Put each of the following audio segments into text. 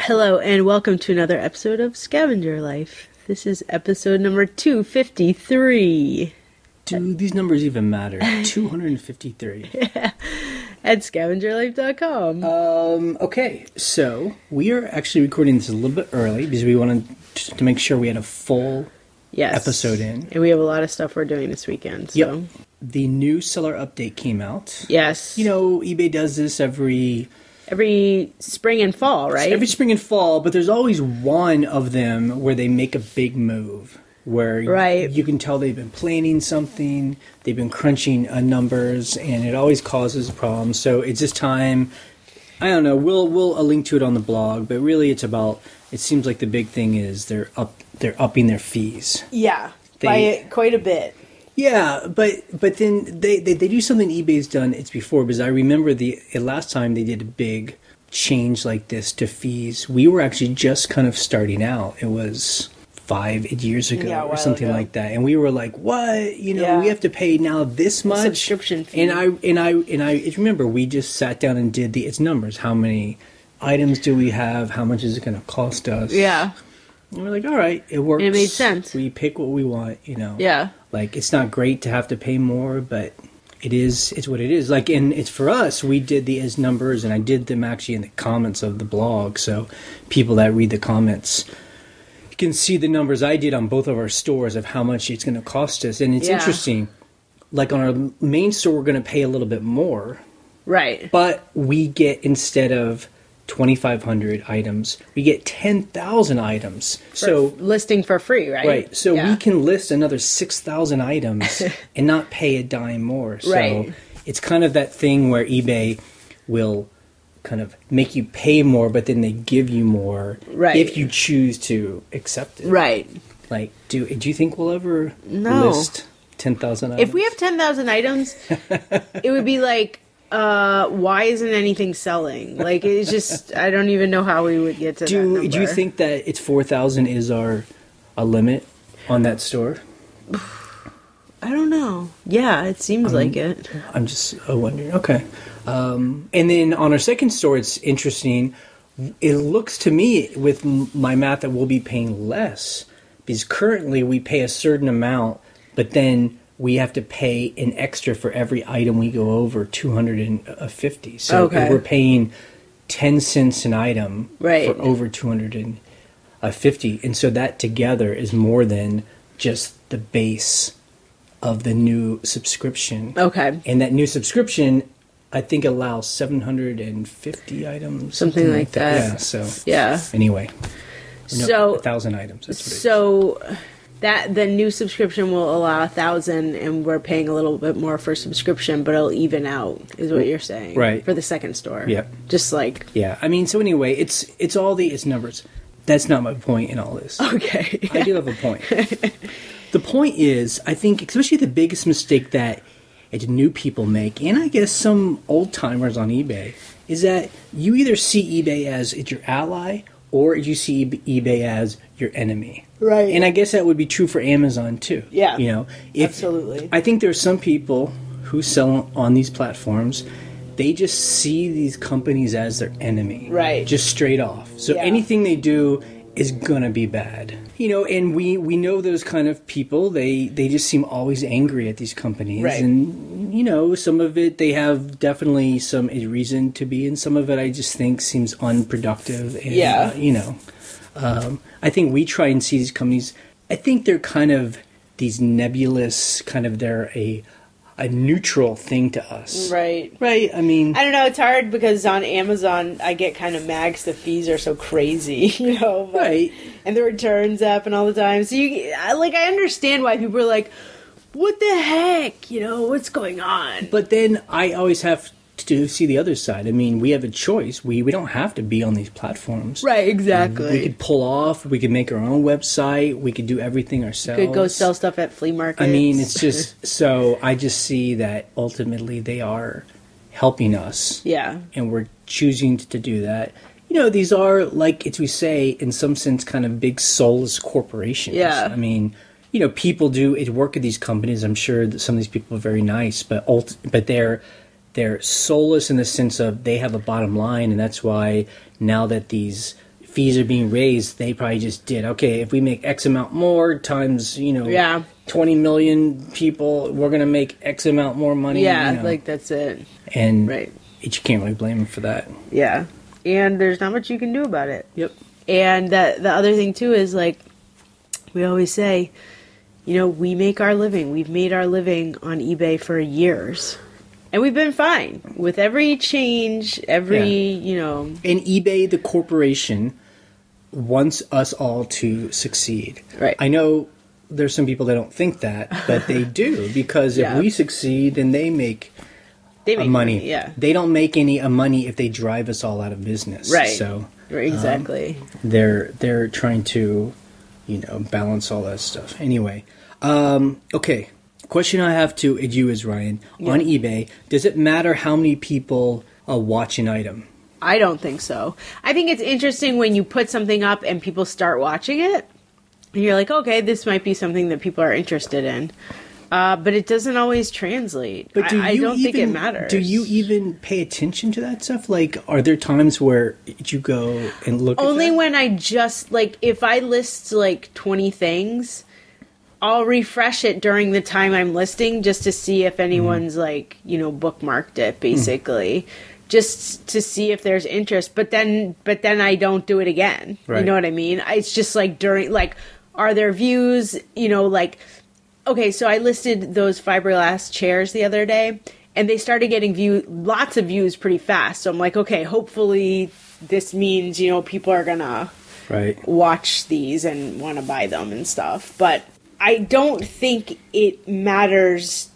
Hello and welcome to another episode of Scavenger Life. This is episode number 253. Do these numbers even matter? 253. Yeah. At scavengerlife.com. Okay, so we are actually recording this a little bit early because we wanted to make sure we had a full episode in. And we have a lot of stuff we're doing this weekend. So. Yep. The new seller update came out. Yes. You know, eBay does this every spring and fall, right? Every spring and fall, but there's always one of them where they make a big move. Where you can tell they've been planning something, they've been crunching numbers, and it always causes problems. So it's this time, I don't know, we'll link to it on the blog, but really it's about, it seems like the big thing is they're upping their fees. Yeah, by quite a bit. Yeah, but then they do something eBay's done it's before, because I remember the last time they did a big change like this to fees, we were actually just kind of starting out. It was 5 years ago or something like that, and we were like, "What? You know, we have to pay now this much subscription fee." And I remember we just sat down and did its numbers. How many items do we have? How much is it going to cost us? Yeah, and we're like, "All right, it works." And it made sense. We pick what we want, you know. Yeah, like it's not great to have to pay more, but it's what it is. Like, and it's for us. We did the as numbers, and I did them actually in the comments of the blog, so people that read the comments can see the numbers I did on both of our stores of how much it's going to cost us. And it's interesting. Like on our main store, we're going to pay a little bit more. Right. But we get, instead of 2,500 items, we get 10,000 items. So listing for free, right? Right. So we can list another 6,000 items and not pay a dime more. So it's kind of that thing where eBay will kind of make you pay more, but then they give you more if you choose to accept it. Right. Like, do you think we'll ever list 10,000 items? If we have 10,000 items, it would be like, why isn't anything selling? Like, it's just, I don't even know how we would get to that number. Do you think that it's 4,000 is a limit on that store? I don't know. Yeah, it seems like it. I'm just wondering. Okay. And then on our second store, it's interesting. It looks to me, with my math, that we'll be paying less. Because currently we pay a certain amount, but then we have to pay an extra for every item we go over 250. So we're paying 10 cents an item for over 250. And so that together is more than just the base of the new subscription. Okay. And that new subscription, I think, allows 750 items. Something like that. Yeah, so. Anyway. So 1,000 items. That's what so that the new subscription will allow 1,000, and we're paying a little bit more for subscription, but it'll even out, is what you're saying. Right. For the second store. Yep. Just like. Yeah. I mean, so anyway, it's numbers. That's not my point in all this. Okay. I do have a point. The point is, I think, especially the biggest mistake that new people make, and I guess some old-timers on eBay, is that you either see eBay as it's your ally, or you see eBay as your enemy. Right. And I guess that would be true for Amazon, too. Yeah. You know, absolutely. I think there's some people who sell on these platforms, they just see these companies as their enemy. Right. Just straight off. So anything they do is gonna be bad. You know, and we know those kind of people. They just seem always angry at these companies. Right. And, you know, some of it, they have definitely some reason to be, and some of it I just think seems unproductive. And, you know, I think we try and see these companies, I think they're kind of these nebulous, kind of they're a neutral thing to us. Right. Right, I mean... I don't know, it's hard because on Amazon, I get kind of mad 'cause the fees are so crazy, you know? Right. And the returns happen all the time. So, I understand why people are like, what the heck? You know, what's going on? But then I always have to see the other side. I mean, we have a choice. We don't have to be on these platforms. Right, exactly. We could pull off. We could make our own website. We could do everything ourselves. We could go sell stuff at flea markets. I mean, it's just... So I just see that ultimately they are helping us. Yeah. And we're choosing to do that. You know, these are, like, as we say, in some sense, kind of big soulless corporations. Yeah. I mean, you know, people do work at these companies. I'm sure that some of these people are very nice, but they're soulless in the sense of they have a bottom line, and that's why now that these fees are being raised, they probably just did, okay, if we make X amount more times, 20 million people, we're going to make X amount more money. Yeah, like that's it. And you can't really blame them for that. Yeah. And there's not much you can do about it. Yep. And the other thing, too, is like we always say, we make our living. We've made our living on eBay for years. And we've been fine with every change, And eBay, the corporation, wants us all to succeed. Right. I know there's some people that don't think that, but they do, because if we succeed, then they make money. Yeah. They don't make any money if they drive us all out of business. Right. So exactly. They're trying to, balance all that stuff. Anyway, okay. Question I have to you is, Ryan, on eBay, does it matter how many people watch an item? I don't think so. I think it's interesting when you put something up and people start watching it, and you're like, okay, this might be something that people are interested in. But it doesn't always translate. But I don't think it matters. Do you even pay attention to that stuff? Like, are there times where you go and look Only at that? when I just, if I list, 20 things, I'll refresh it during the time I'm listing just to see if anyone's, bookmarked it, basically. Just to see if there's interest. But then I don't do it again. Right. You know what I mean? It's just, during, are there views, okay, so I listed those fiberglass chairs the other day, and they started getting lots of views pretty fast. So I'm like, okay, hopefully this means, people are going to watch these and want to buy them and stuff. But I don't think it matters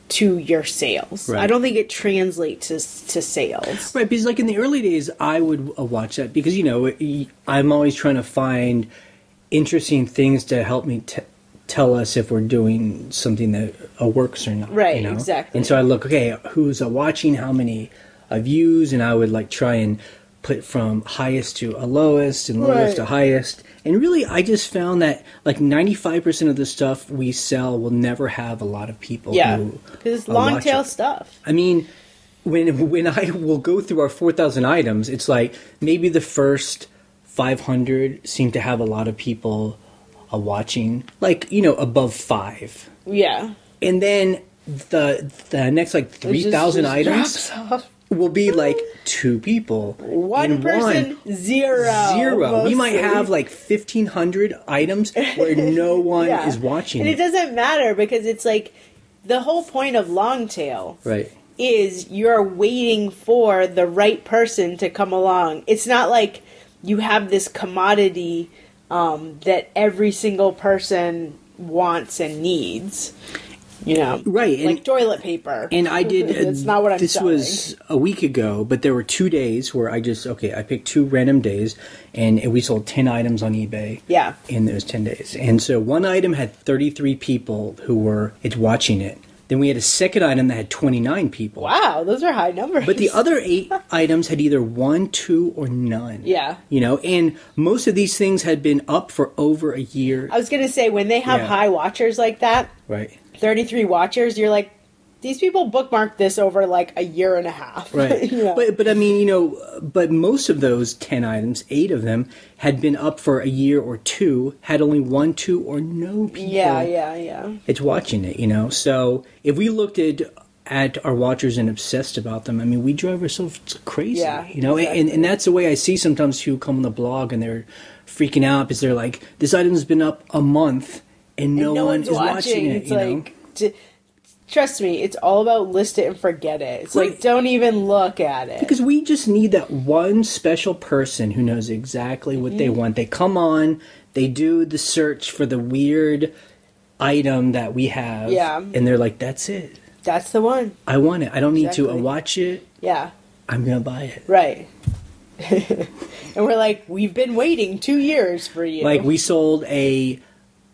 to your sales. Right. I don't think it translates to sales. Right, because in the early days, I would watch that because, I'm always trying to find interesting things to help me tell us if we're doing something that works or not. Right, exactly. And so I look, okay, who's watching, how many views, and I would try and put from highest to a lowest and lowest to highest. And really, I just found that 95% of the stuff we sell will never have a lot of people who because it's long tail stuff. I mean, when I will go through our 4,000 items, it's maybe the first 500 seem to have a lot of people watching, above 5. Yeah. And then the next 3,000 items will be 2 people. One person, zero. We might have 1,500 items where no one is watching. And it doesn't matter because it's the whole point of long tail. Right. Is you're waiting for the right person to come along. It's not like you have this commodity that every single person wants and needs. Right, toilet paper. And I did. That's not what I'm selling. This was a week ago, but there were 2 days where I picked 2 random days, and we sold 10 items on eBay. Yeah. In those 10 days, and so one item had 33 people who were watching it. Then we had a second item that had 29 people. Wow, those are high numbers. But the other 8 items had either 1, 2, or none. Yeah. And most of these things had been up for over a year. I was going to say, when they have high watchers like that, right, 33 watchers, you're like, these people bookmarked this over a year and a half. Right. But I mean, but most of those 10 items, 8 of them, had been up for a year or 2, had only 1, 2, or no people. Yeah. It's watching it, So if we looked at our watchers and obsessed about them, I mean, we drive ourselves crazy. Yeah, exactly. And that's the way I see sometimes who come on the blog and they're freaking out because they're like, this item's been up a month and no one is watching it. It's trust me, it's all about list it and forget it. It's don't even look at it. Because we just need that one special person who knows exactly what they want. They come on, they do the search for the weird item that we have. Yeah. And they're like, that's it. That's the one. I want it. I don't need to watch it. Yeah. I'm going to buy it. Right. And we're like, we've been waiting 2 years for you. We sold a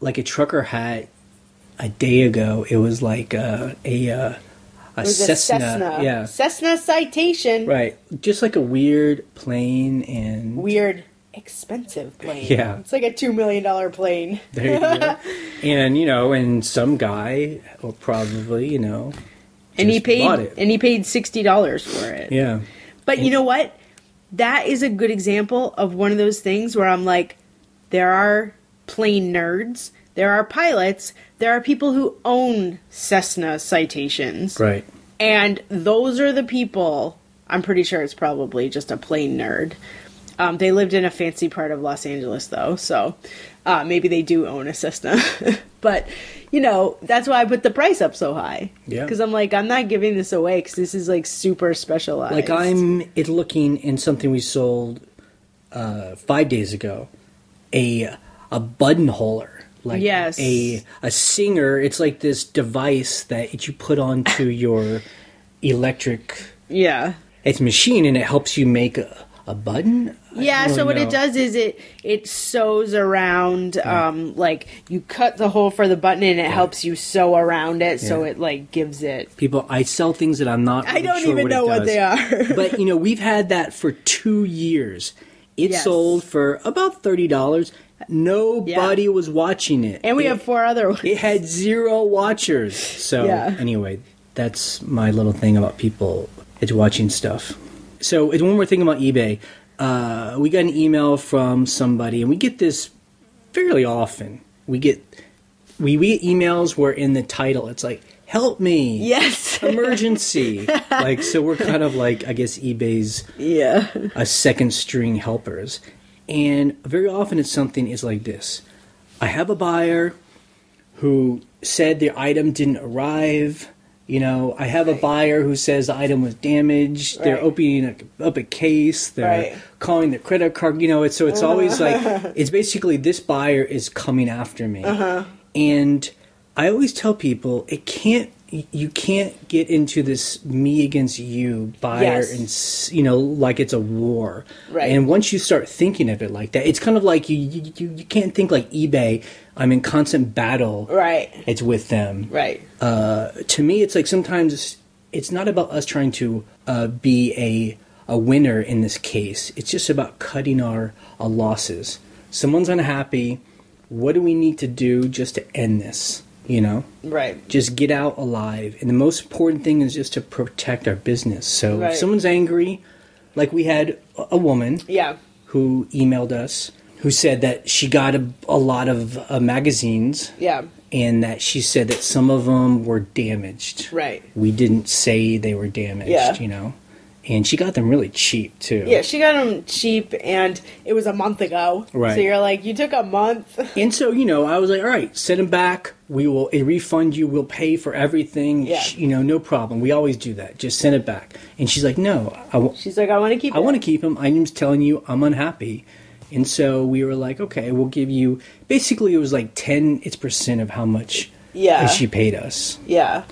trucker hat a day ago. It was a Cessna. Yeah. Cessna Citation. Right. Just a weird plane and... Weird, expensive plane. Yeah. It's a $2 million plane. There you go. And, and some guy will probably, and he paid $60 for it. Yeah. But you know what? that is a good example of one of those things where I'm like, there are plane nerds, there are pilots, there are people who own Cessna Citations. Right. And those are the people, I'm pretty sure it's probably just a plane nerd. They lived in a fancy part of Los Angeles, though, so maybe they do own a Cessna. But, you know, that's why I put the price up so high. Yeah. Because I'm like, I'm not giving this away because this is, like, super specialized. Like, I'm looking in something we sold 5 days ago, a buttonholer. Like yes. a singer. It's like this device that you put onto your electric... Yeah. It's a machine, and it helps you make a button? Yeah, so what it does is it sews around, like, you cut the hole for the button, and it helps you sew around it, so it, like, gives it... People, I sell things that I'm not really I don't sure even know what they are. But, you know, we've had that for 2 years. It sold for about $30. Nobody was watching it. And we have 4 other ones. It had 0 watchers. So, anyway, that's my little thing about people. It's watching stuff. So, it's one more thing about eBay. We got an email from somebody, and we get this fairly often. We get emails where in the title it's like, help me. Yes. Emergency. Like, so we're kind of like, I guess, eBay's a second string helpers. And very often it's something is like this. I have a buyer who said their item didn't arrive. You know, I have a buyer who says the item was damaged. They're opening up a case. They're calling their credit card. You know, it's always like, it's basically this buyer is coming after me. And I always tell people, you can't get into this me against you buyer and, you know, like it's a war. Right. And once you start thinking of it like that, it's kind of like you can't think like eBay. I'm in constant battle. Right. It's with them. Right. To me, it's like sometimes it's not about us trying to be a winner in this case. It's just about cutting our losses. Someone's unhappy. What do we need to do just to end this? You know? Right. Just get out alive. And the most important thing is just to protect our business. So if someone's angry, like we had a woman who emailed us, who said that she got a lot of magazines. Yeah. And that she said that some of them were damaged. Right. We didn't say they were damaged, you know? And she got them really cheap, too. Yeah, she got them cheap, and it was a month ago. Right. So you're like, you took a month. And so, you know, I was like, all right, send them back. We will refund you. We'll pay for everything. Yeah. You know, no problem. We always do that. Just send it back. And she's like, no. She's like, I want to keep it. I want to keep them. I'm just telling you, I'm unhappy. And so we were like, okay, we'll give you, basically it was like 10% of how much she paid us. Yeah.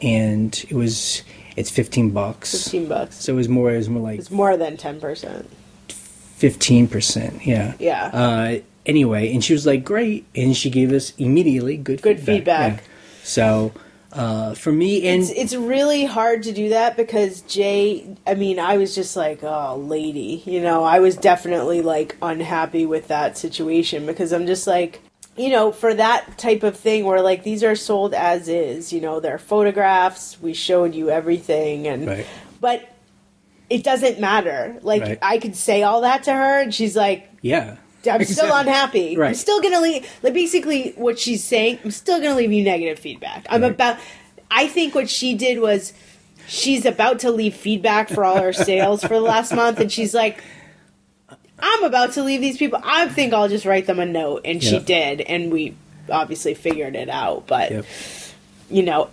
And it's $15. $15. So it was more like... It's more than 10%. 15%, yeah. Yeah. Anyway, and she was like, great. And she gave us immediately good feedback. Yeah. So, for me... and It's really hard to do that because Jay... I mean, I was just like, oh, lady. You know, I was definitely, like, unhappy with that situation because I'm just like... You know, for that type of thing where, like, these are sold as is, you know, they're photographs, we showed you everything, and but it doesn't matter. Like, I could say all that to her, and she's like, yeah, I'm still unhappy. I'm still going to leave, like, basically what she's saying, I'm still going to leave you negative feedback. I think what she did was, she's about to leave feedback for all her sales for the last month, and she's like, I'm about to leave these people. I think I'll just write them a note. And she did. And we obviously figured it out. But, you know,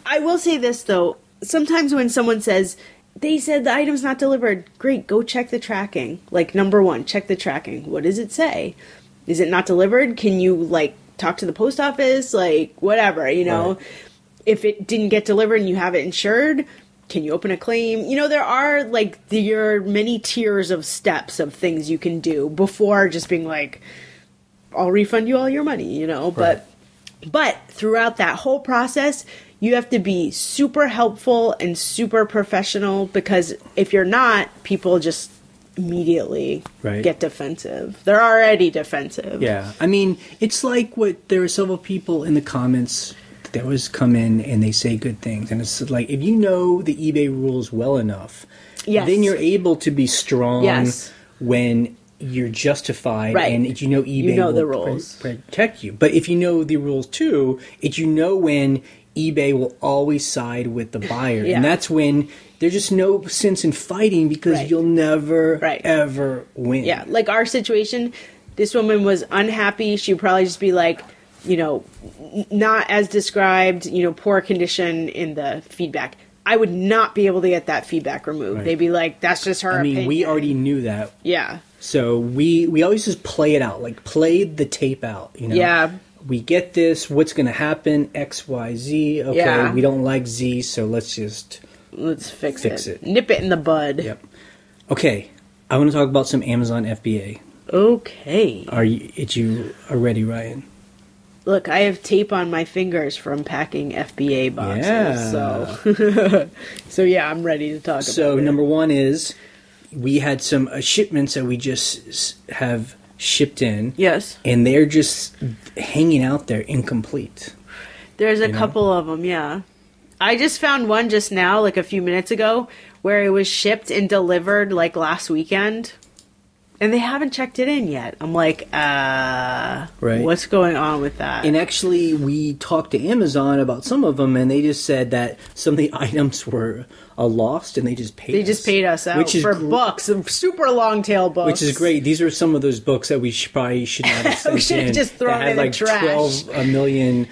I will say this, though. Sometimes when someone says, they said the item's not delivered, great, go check the tracking. Like, number one, check the tracking. What does it say? Is it not delivered? Can you, like, talk to the post office? Like, whatever, you know. If it didn't get delivered and you have it insured... Can you open a claim? You know, there are, like, your many tiers of steps of things you can do before just being like, I'll refund you all your money, you know? Right. But throughout that whole process, you have to be super helpful and super professional because if you're not, people just immediately get defensive. They're already defensive. Yeah. I mean, it's like there are several people in the comments... They always come in and they say good things. And it's like, if you know the eBay rules well enough, Yes. then you're able to be strong Yes. when you're justified, Right. and eBay You know will the rules. protect you. But if you know the rules too, when eBay will always side with the buyer, Yeah. and that's when there's just no sense in fighting because Right. you'll never Right. ever win. Yeah, like our situation, this woman was unhappy. She would probably just be like, not as described, poor condition in the feedback. I would not be able to get that feedback removed. Right. They'd be like, that's just her opinion. We already knew that. Yeah. So we always just play it out, like play the tape out, Yeah. We get this, what's going to happen, X, Y, Z. Okay, Yeah. we don't like Z, so let's just... Let's fix Fix it. it. Nip it in the bud. Yep. Okay, I want to talk about some Amazon FBA. Okay. Are you ready, Ryan? Look, I have tape on my fingers from packing FBA boxes. Yeah. So yeah, I'm ready to talk about it. So number one is we had some shipments that we just have shipped in. Yes. And they're just hanging out there incomplete. There's a couple of them, yeah. I just found one just now, like a few minutes ago, where it was shipped and delivered like last weekend. And they haven't checked it in yet. I'm like, Right. what's going on with that? And actually, we talked to Amazon about some of them, and they just said that some of the items were lost, and they just paid us. They just paid us out for books, some super long tail books. Which is great. These are some of those books that we probably should not have sent We should have in. just thrown that had in the like trash. 12 million.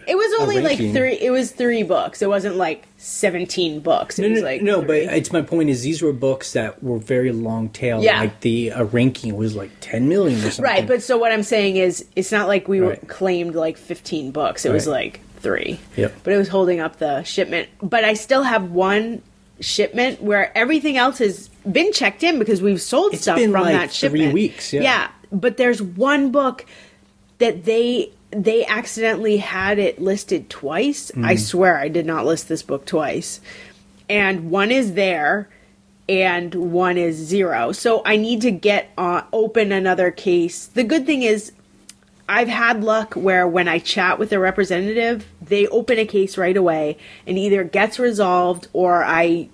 It was only like ranking. 3. It was 3 books. It wasn't like 17 books. It was like No, 3. but it's my point is these were books that were very long tail. Yeah. Like the ranking was like 10 million or something. Right, but so what I'm saying is, it's not like we were Right. claimed like 15 books. It was Right. like 3. Yep. But it was holding up the shipment. But I still have one shipment where everything else has been checked in because we've sold It's stuff been from like that 3 shipment. weeks, yeah. Yeah, but there's one book that they accidentally had it listed twice. I swear I did not list this book twice. And one is there and one is 0. So I need to open another case. The good thing is I've had luck where when I chat with a representative, they open a case right away and either gets resolved or I,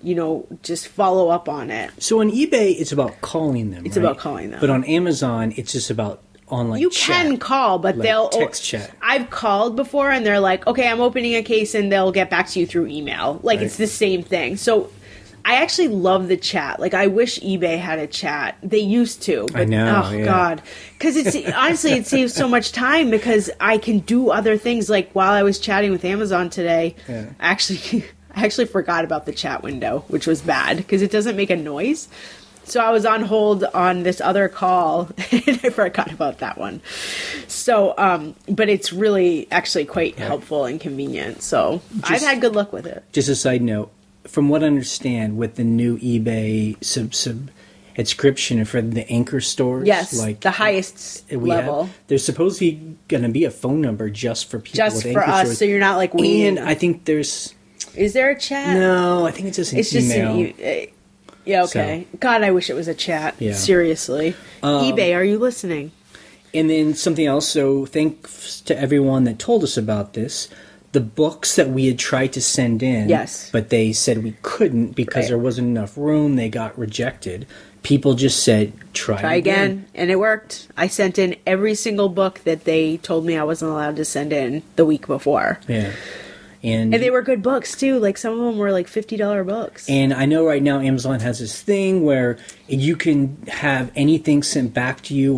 just follow up on it. So on eBay, it's about calling them. It's right? about calling them. But on Amazon, it's just about online You chat. can call, but Like they'll text chat. I've called before and they're like, okay, I'm opening a case, and they'll get back to you through email. Like, Right. it's the same thing. So I actually love the chat. Like, I wish eBay had a chat. They used to. But, I know, Oh, yeah. God. Because honestly, it saves so much time because I can do other things. Like, while I was chatting with Amazon today, Yeah. I actually forgot about the chat window, which was bad because it doesn't make a noise. So I was on hold on this other call, and I forgot about that one. So, but it's really actually quite helpful and convenient. So I've had good luck with it. Just a side note, from what I understand, with the new eBay subscription for the anchor stores, Yes, like the highest we level. have, there's supposed to be going to be a phone number just for people Just with for anchor us, stores. so you're not like waiting. And I think there's Is there a chat? no, I think it's just an It's just email. yeah, okay. God, I wish it was a chat. Yeah. Seriously. eBay, are you listening? And then something else, so thanks to everyone that told us about this. The books that we had tried to send in, Yes. but they said we couldn't because Right. there wasn't enough room, they got rejected. People just said, try Again, and it worked. I sent in every single book that they told me I wasn't allowed to send in the week before. Yeah. And And they were good books too. Like some of them were like $50 books. And I know right now Amazon has this thing where you can have anything sent back to you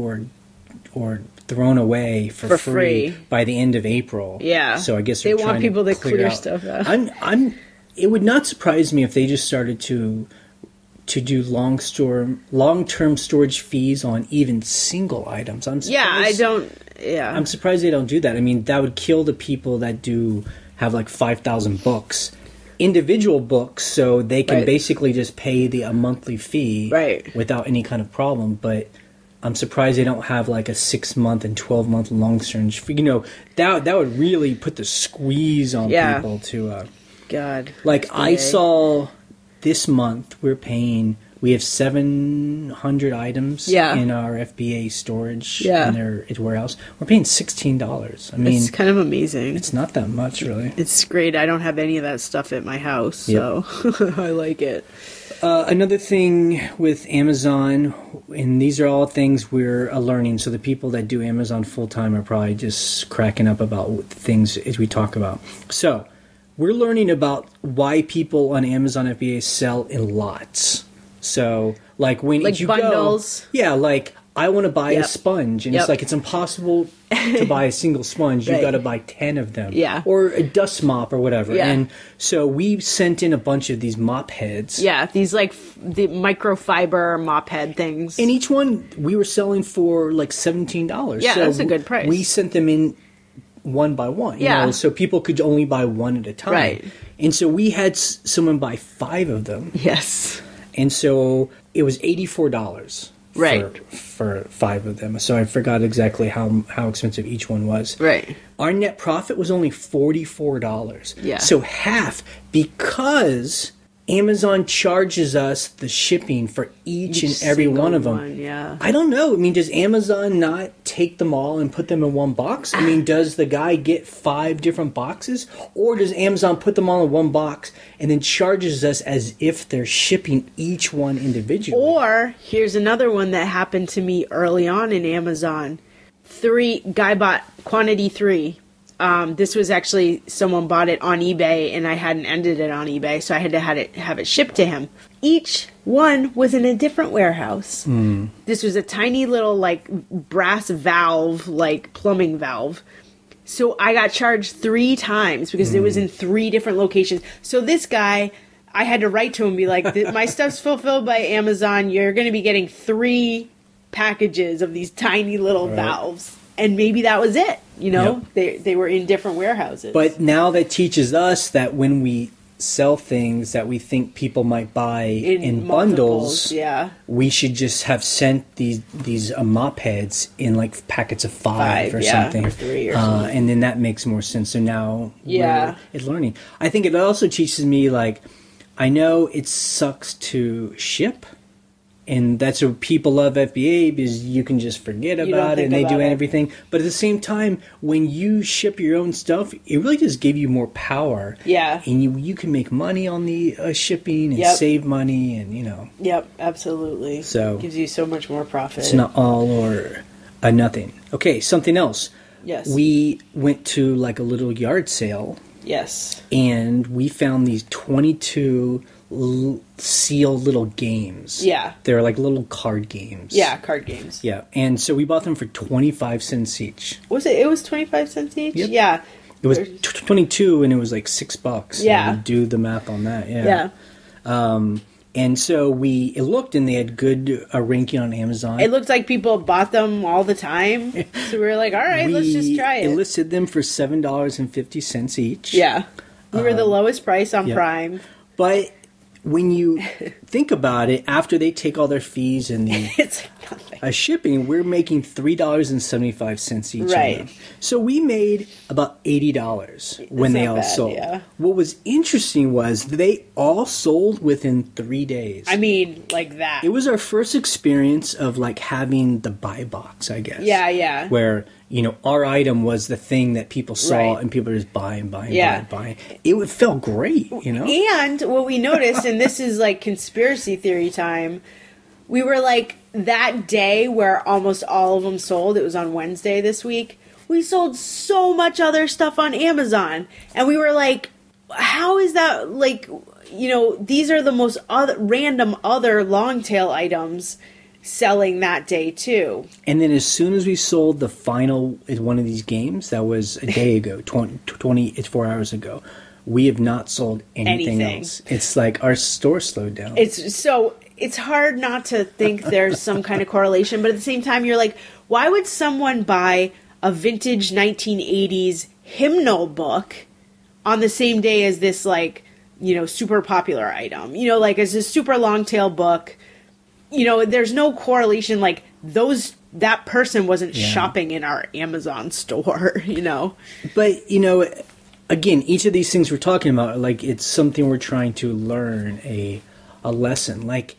or thrown away for free by the end of April. Yeah. So I guess They they're want trying people to clear clear out. stuff out. It would not surprise me if they just started to do long-term storage fees on even single items. I'm surprised, I'm surprised they don't do that. I mean, that would kill the people that do have like 5,000 books, individual books, so they can Right. basically just pay a monthly fee Right. without any kind of problem. But I'm surprised they don't have like a 6-month and 12-month long storage fee. That would really put the squeeze on people to. God. Like I FBA. saw this month, we have 700 items in our FBA storage in their warehouse. We're paying $16. I mean, It's kind of amazing. it's not that much, really. It's great. I don't have any of that stuff at my house, so I like it. Another thing with Amazon, and these are all things we're learning, so the people that do Amazon full-time are probably just cracking up about what things as we talk about. So, we're learning about why people on Amazon FBA sell in lots. So, like when like you bundles. go... Yeah, like, I want to buy a sponge, and it's like it's impossible to buy a single sponge. You've got to buy 10 of them. Yeah. Or a dust mop or whatever. Yeah. And so we sent in a bunch of these mop heads. Yeah, these like the microfiber mop head things. And each one we were selling for like $17. Yeah, so that's a good price. We sent them in one by one. Yeah. You know, so people could only buy one at a time. Right. And so we had someone buy 5 of them. Yes. And so it was $84. Right. For 5 of them. So I forgot exactly how expensive each one was. Right. Our net profit was only $44. Yeah. So half, because Amazon charges us the shipping for each and every one of them. Yeah. I don't know. I mean, does Amazon not take them all and put them in one box? I mean, does the guy get 5 different boxes? Or does Amazon put them all in one box and then charges us as if they're shipping each one individually? Or, here's another one that happened to me early on in Amazon. Guy bought quantity 3. This was actually, someone bought it on eBay, and I hadn't ended it on eBay, so I had to have it shipped to him. Each one was in a different warehouse. This was a tiny little, like, brass valve, like, plumbing valve. So I got charged 3 times because it was in 3 different locations. So this guy, I had to write to him and be like, my stuff's fulfilled by Amazon. You're going to be getting 3 packages of these tiny little valves. And maybe that was it, you know? Yep. They were in different warehouses. But now that teaches us that when we sell things that we think people might buy in bundles, we should just have sent these mop heads in like packets of 5 or something. Or 3 or something. And then that makes more sense. So now we're learning. I think it also teaches me, like, I know it sucks to ship. And that's what people love FBA, because you can just forget about it and they do everything. But at the same time, when you ship your own stuff, it really does give you more power. Yeah. And you can make money on the shipping and save money and, you know. Yep, absolutely. So gives you so much more profit. It's not all or nothing. Okay, something else. Yes. We went to like a little yard sale. Yes. And we found these 22 sealed little games. Yeah. They're like little card games. Yeah, card games. Yeah. And so we bought them for 25 cents each. Was it? It was 25 cents each? Yep. Yeah. It was 22 and it was like $6. Yeah. Do the math on that. Yeah. And so it looked, and they had good ranking on Amazon. It looked like people bought them all the time. So we were like, all right, let's just try it. We listed them for $7.50 each. Yeah. We were the lowest price on Prime. But when you think about it, after they take all their fees and it's like nothing. Shipping, we're making $3.75 each. Right. Of them. So we made about $80 when they all sold. Yeah. What was interesting was they all sold within 3 days. I mean, like that. It was our first experience of like having the buy box, I guess. Yeah, yeah. Where, you know, our item was the thing that people saw and people were just buying. It felt great, you know? And what we noticed, and this is like conspiracy theory time, we were like, that day where almost all of them sold, it was on Wednesday this week, we sold so much other stuff on Amazon. And we were like, how is that, like, you know, these are the most random other long tail items selling that day too. And then as soon as we sold the final one of these games, that was a day ago, 24 hours ago, we have not sold anything else. It's like our store slowed down. It's hard not to think there's some kind of correlation, but at the same time you're like, why would someone buy a vintage 1980s hymnal book on the same day as this, like, you know, super popular item? You know, like, as a super long tail book. You know, there's no correlation, like, that person wasn't shopping in our Amazon store, you know? But, you know, again, each of these things we're talking about, like, it's something we're trying to learn, a lesson. Like,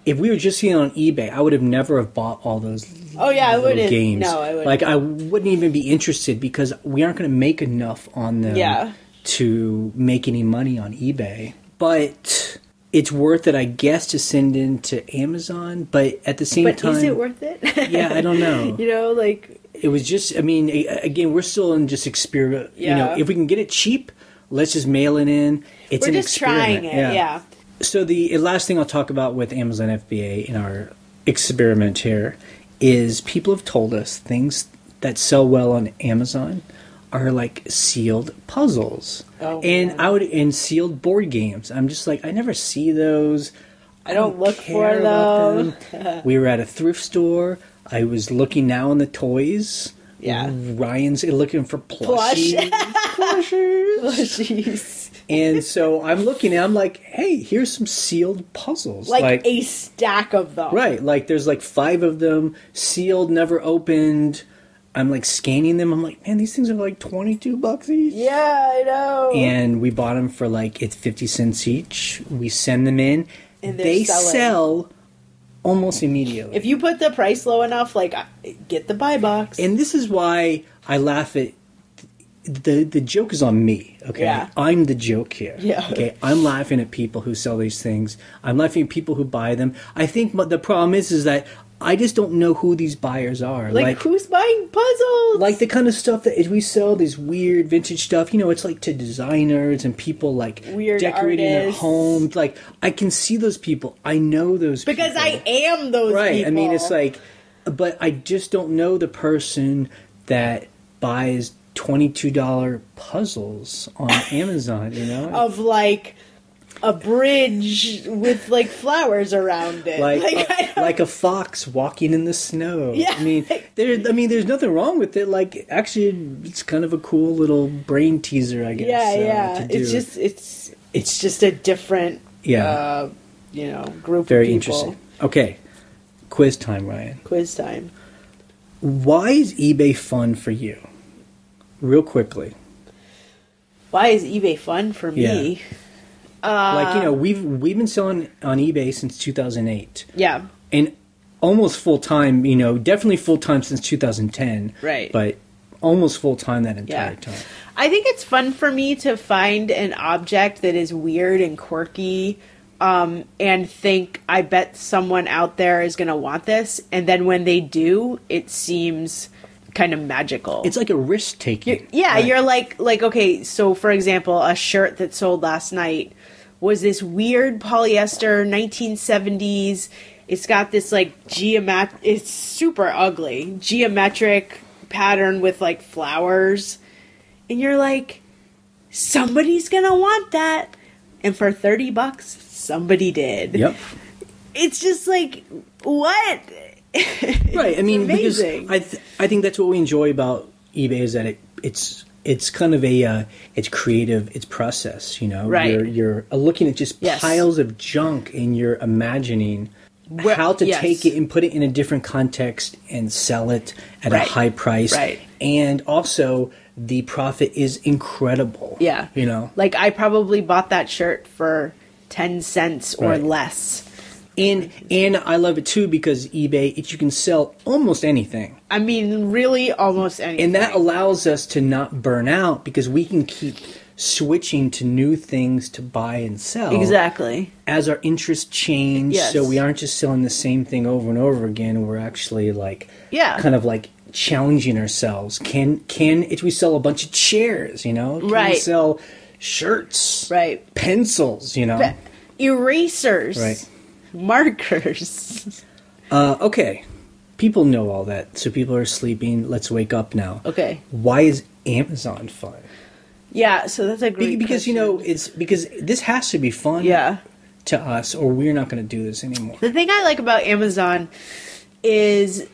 if we were just seeing on eBay, I would have never have bought all those games. No, I wouldn't. Like, I wouldn't even be interested because we aren't going to make enough on them to make any money on eBay. But it's worth it, I guess, to send into Amazon, but at the same time, is it worth it? Yeah, I don't know. You know, like it was just. I mean, again, we're still in just experiment. Yeah. You know, if we can get it cheap, let's just mail it in. It's we're an just experiment. trying it. Yeah. So the last thing I'll talk about with Amazon FBA in our experiment here is people have told us things that sell well on Amazon are like sealed puzzles and sealed board games. I'm just like, I never see those. I don't look for them. We were at a thrift store. I was looking now in the toys. Yeah. Ryan's looking for plushies. Plushies. And so I'm looking and I'm like, hey, here's some sealed puzzles. Like a stack of them. Right. Like there's like 5 of them, sealed, never opened. I'm like scanning them. I'm like, man, these things are like $22 each. Yeah, I know. And we bought them for like, it's 50 cents each. We send them in. And they sell almost immediately. If you put the price low enough, like, get the buy box. And this is why I laugh at the joke is on me, okay? Yeah. I'm the joke here. Yeah. Okay. I'm laughing at people who sell these things. I'm laughing at people who buy them. I think the problem is that I just don't know who these buyers are. Like who's buying puzzles? Like the kind of stuff that we sell, these weird vintage stuff, you know, it's like to designers and people like weird decorating artists. their homes. Like, I can see those people. I know those because people. I am those right. people. I mean, it's like, but I just don't know the person that buys $22 puzzles on Amazon, you know? Of like a bridge with like flowers around it. Like a fox walking in the snow. Yeah. I mean, there's nothing wrong with it. Like, actually, it's kind of a cool little brain teaser, I guess. Yeah. To do. It's just a different group Very of people. Very interesting. Okay. Quiz time, Ryan. Quiz time. Why is eBay fun for you? Real quickly. Why is eBay fun for me? Yeah. Like, you know, we've been selling on eBay since 2008. Yeah. And almost full time, you know, definitely full time since 2010. Right. But almost full time that entire time. I think it's fun for me to find an object that is weird and quirky, and think, I bet someone out there is going to want this. And then when they do, it seems kind of magical. It's like a risk taking. You're like, okay, so for example, a shirt that sold last night was this weird polyester 1970s. It's got this like it's super ugly geometric pattern with like flowers. And you're like, somebody's gonna want that. And for $30, somebody did. Yep. It's just like, what? Right. I mean, amazing. because I think that's what we enjoy about eBay is that it's kind of it's creative, it's process, you know. Right. You're looking at just piles of junk and you're imagining how to take it and put it in a different context and sell it at a high price. Right. And also the profit is incredible. Yeah. You know. Like I probably bought that shirt for 10 cents or less. And I love it too because eBay, you can sell almost anything. I mean, really almost anything. And that allows us to not burn out because we can keep switching to new things to buy and sell. Exactly. As our interests change. Yes. So we aren't just selling the same thing over and over again. We're actually like, kind of like challenging ourselves. Can we sell a bunch of chairs, you know? Can we sell shirts? Right. Pencils, you know? Erasers. Right. Markers. Okay. People know all that, so people are sleeping. Let's wake up now. Okay. Why is Amazon fun? Yeah, so that's a great because question. You know, it's because this has to be fun to us or we're not going to do this anymore. The thing I like about Amazon is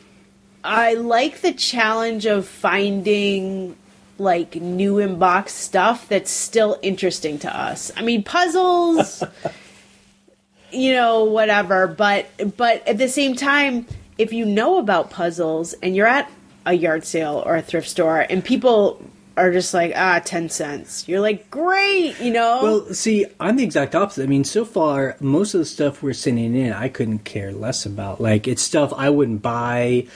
I like the challenge of finding like new in-box stuff that's still interesting to us. I mean, puzzles you know, whatever. But at the same time, if you know about puzzles and you're at a yard sale or a thrift store and people are just like, 10 cents. You're like, great, you know? Well, see, I'm the exact opposite. I mean, so far, most of the stuff we're sending in, I couldn't care less about. Like, it's stuff I wouldn't buy.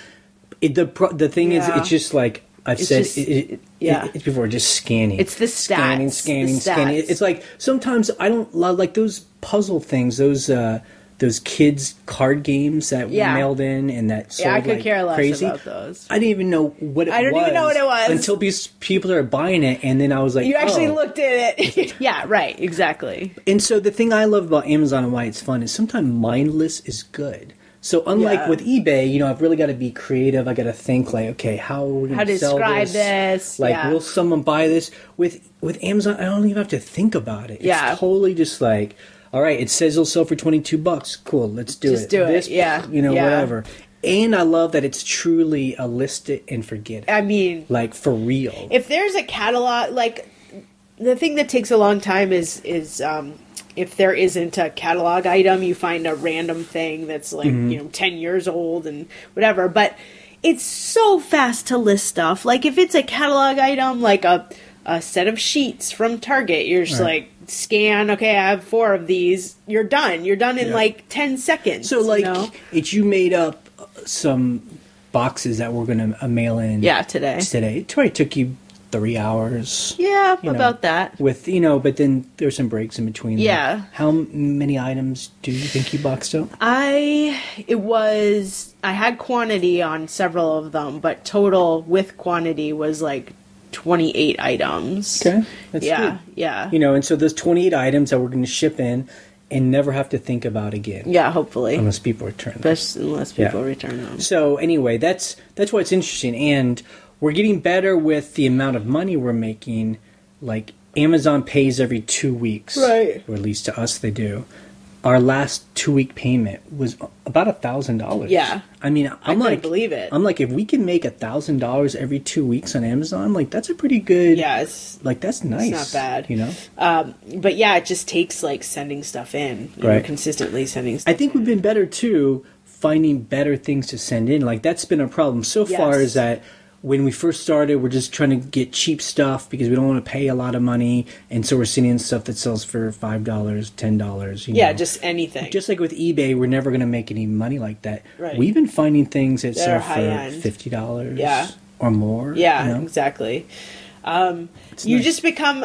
The thing is, it's just like, I've It's said just- it's before, just scanning. It's the stats. Scanning. The stats. It's like sometimes I don't love like those puzzle things, those kids card games that were mailed in and that sold I could like care less crazy. about those. I didn't even know what it was. I don't even know what it was. Until these people are buying it, and then I was like, You actually oh. looked at it. Yeah, right, exactly. And so the thing I love about Amazon and why it's fun is sometimes mindless is good. So unlike with eBay, you know, I've really got to be creative. I got to think like, okay, how are we going to sell describe this? Like, will someone buy this? With Amazon, I don't even have to think about it. It's totally just like, all right, it says it'll sell for $22. Cool, let's do it. Just do it, You know, whatever. And I love that it's truly a list it and forget it. I mean, like for real. If there's a catalog, like the thing that takes a long time is if there isn't a catalog item, you find a random thing that's like, 10 years old and whatever. But it's so fast to list stuff. Like if it's a catalog item, like a set of sheets from Target, you're just like, scan, okay, I have 4 of these. You're done. You're done in like 10 seconds. So like, you made up some boxes that we're going to mail in. Yeah, today. It probably took you 3 hours. Yeah, about that. With, but then there's some breaks in between. Yeah. There. How many items do you think you boxed up? I had quantity on several of them, but total with quantity was like 28 items. Okay. That's good. Yeah. And so there's 28 items that we're going to ship in and never have to think about again. Yeah, hopefully. Unless people return them. Unless people return them. So anyway, that's why it's interesting. And we're getting better with the amount of money we're making. Like Amazon pays every 2 weeks. Right. Or at least to us they do. Our last 2-week payment was about $1,000. Yeah. I mean, I couldn't believe it. I'm like, if we can make $1,000 every 2 weeks on Amazon, like that's a pretty good. Yeah, it's like that's nice. It's not bad. But yeah, it just takes like sending stuff in, consistently sending stuff. I think we've been better too, finding better things to send in. Like that's been a problem so far. Is that when we first started, we're just trying to get cheap stuff because we don't want to pay a lot of money, and so we're sending in stuff that sells for $5, $10. Yeah, just anything. Just like with eBay, we're never going to make any money like that. Right. We've been finding things that sell for high-end. $50 or more. Yeah, exactly. You just become,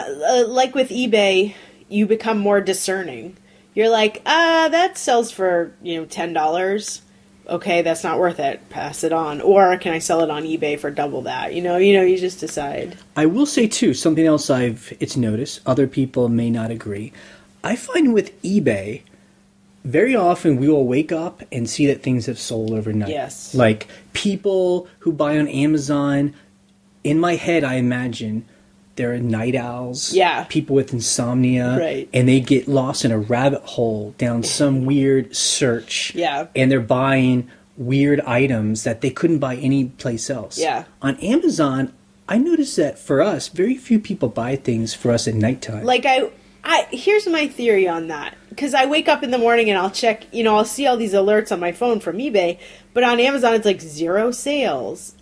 like with eBay, you become more discerning. You're like, that sells for, $10. Okay, that's not worth it. Pass it on. Or can I sell it on eBay for double that? You just decide. I will say too, something else it's noticed, other people may not agree. I find with eBay, very often we will wake up and see that things have sold overnight. Yes. Like people who buy on Amazon, in my head I imagine they're night owls. Yeah. People with insomnia. Right. And they get lost in a rabbit hole down some weird search. Yeah. And they're buying weird items that they couldn't buy anyplace else. Yeah. On Amazon, I noticed that for us, very few people buy things for us at nighttime. Like here's my theory on that. Because I wake up in the morning and I'll check, I'll see all these alerts on my phone from eBay. But on Amazon, it's like 0 sales.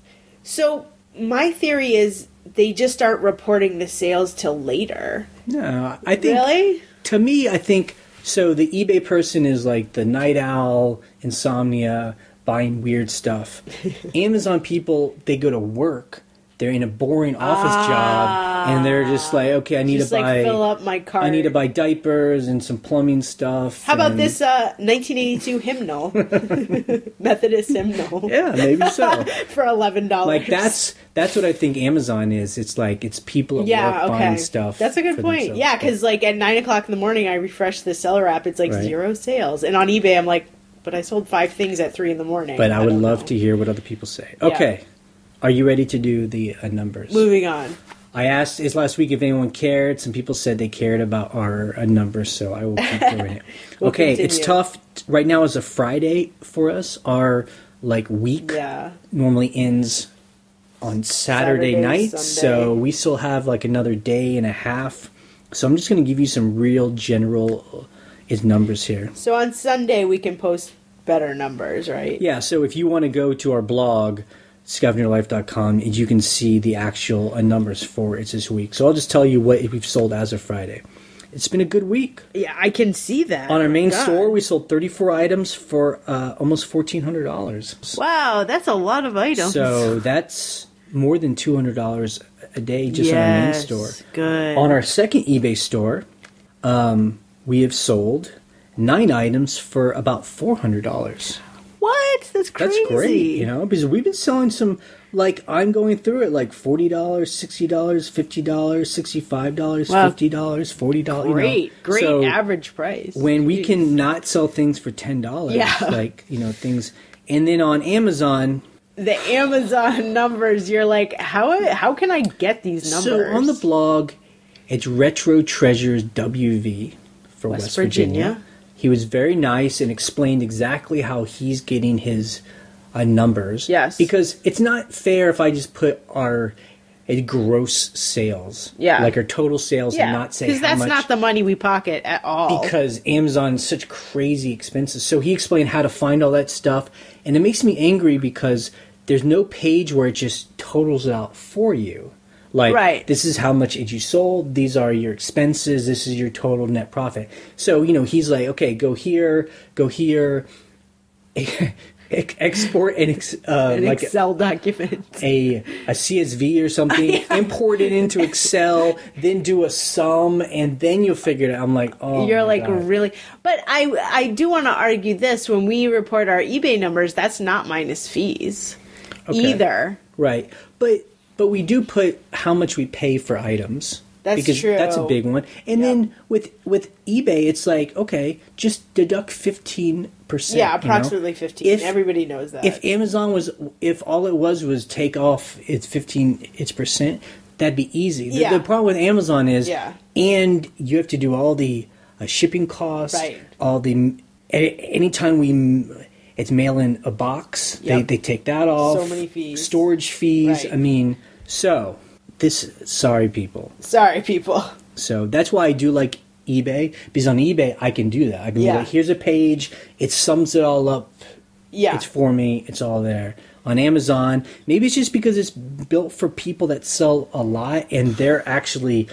So my theory is they just start reporting the sales till later. No, I think... Really? To me, I think... So the eBay person is like the night owl, insomnia, buying weird stuff. Amazon people, they go to work. They're in a boring office job, and they're just like, okay, I need to buy... fill up my cart. I need to buy diapers and some plumbing stuff. How about this 1982 hymnal? Methodist hymnal. Yeah, maybe so. For $11. Like, that's what I think Amazon is. It's like, it's people at work buying stuff. That's a good point. themselves. Yeah, because like at 9 o'clock in the morning, I refresh the seller app. It's like 0 sales. And on eBay, I'm like, but I sold 5 things at 3 in the morning. But I would love to hear what other people say. Okay. Yeah. Are you ready to do the numbers? Moving on. I asked last week if anyone cared. Some people said they cared about our numbers, so I will keep doing it. Okay, continue. It's tough. Right now is a Friday for us. Our week normally ends on Saturday night, Sunday. So we still have another day and a half. So I'm just going to give you some real general numbers here. So on Sunday we can post better numbers, right? Yeah, so if you want to go to our blog, scavengerlife.com, and you can see the actual numbers for it this week. So I'll just tell you what we've sold as of Friday. It's been a good week. Yeah, I can see that. On our main store, we sold 34 items for almost $1,400. Wow, that's a lot of items. So that's more than $200 a day just on our main store. Good. On our second eBay store, we have sold 9 items for about $400. What? That's crazy. That's great, because we've been selling some, like, I'm going through it, like $40, $60, $50, $65, $50, $40. Great So average price. when we can not sell things for $10, like, things. And then on Amazon... The Amazon numbers, you're like, how can I get these numbers? So on the blog, it's Retro Treasures WV for West Virginia. He was very nice and explained exactly how he's getting his numbers. Yes. Because it's not fair if I just put our gross sales. Yeah. Like our total sales and not say how much. Because that's not the money we pocket at all. Because Amazon is such crazy expenses. So he explained how to find all that stuff. And it makes me angry because there's no page where it just totals it out for you. Like, this is how much you sold, these are your expenses, this is your total net profit. So, he's like, okay, go here, export an like Excel document. A CSV or something, import it into Excel, then do a sum, and then you'll figure it out. I'm like, oh, you're like, God. Really? But I do want to argue this. When we report our eBay numbers, that's not minus fees either. Right. But we do put how much we pay for items. That's true. That's a big one. And then with eBay, it's like, okay, just deduct 15%. Yeah, approximately 15. Everybody knows that. If all it was take off its 15%, that'd be easy. The problem with Amazon is, and you have to do all the shipping costs, all the anytime it's mailing a box, they take that off. So many fees. Storage fees. I mean, sorry people. So that's why I do like eBay, because on eBay I can do that. I can be like, here's a page, it sums it all up. It's for me, it's all there. On Amazon, maybe it's just because it's built for people that sell a lot and they're actually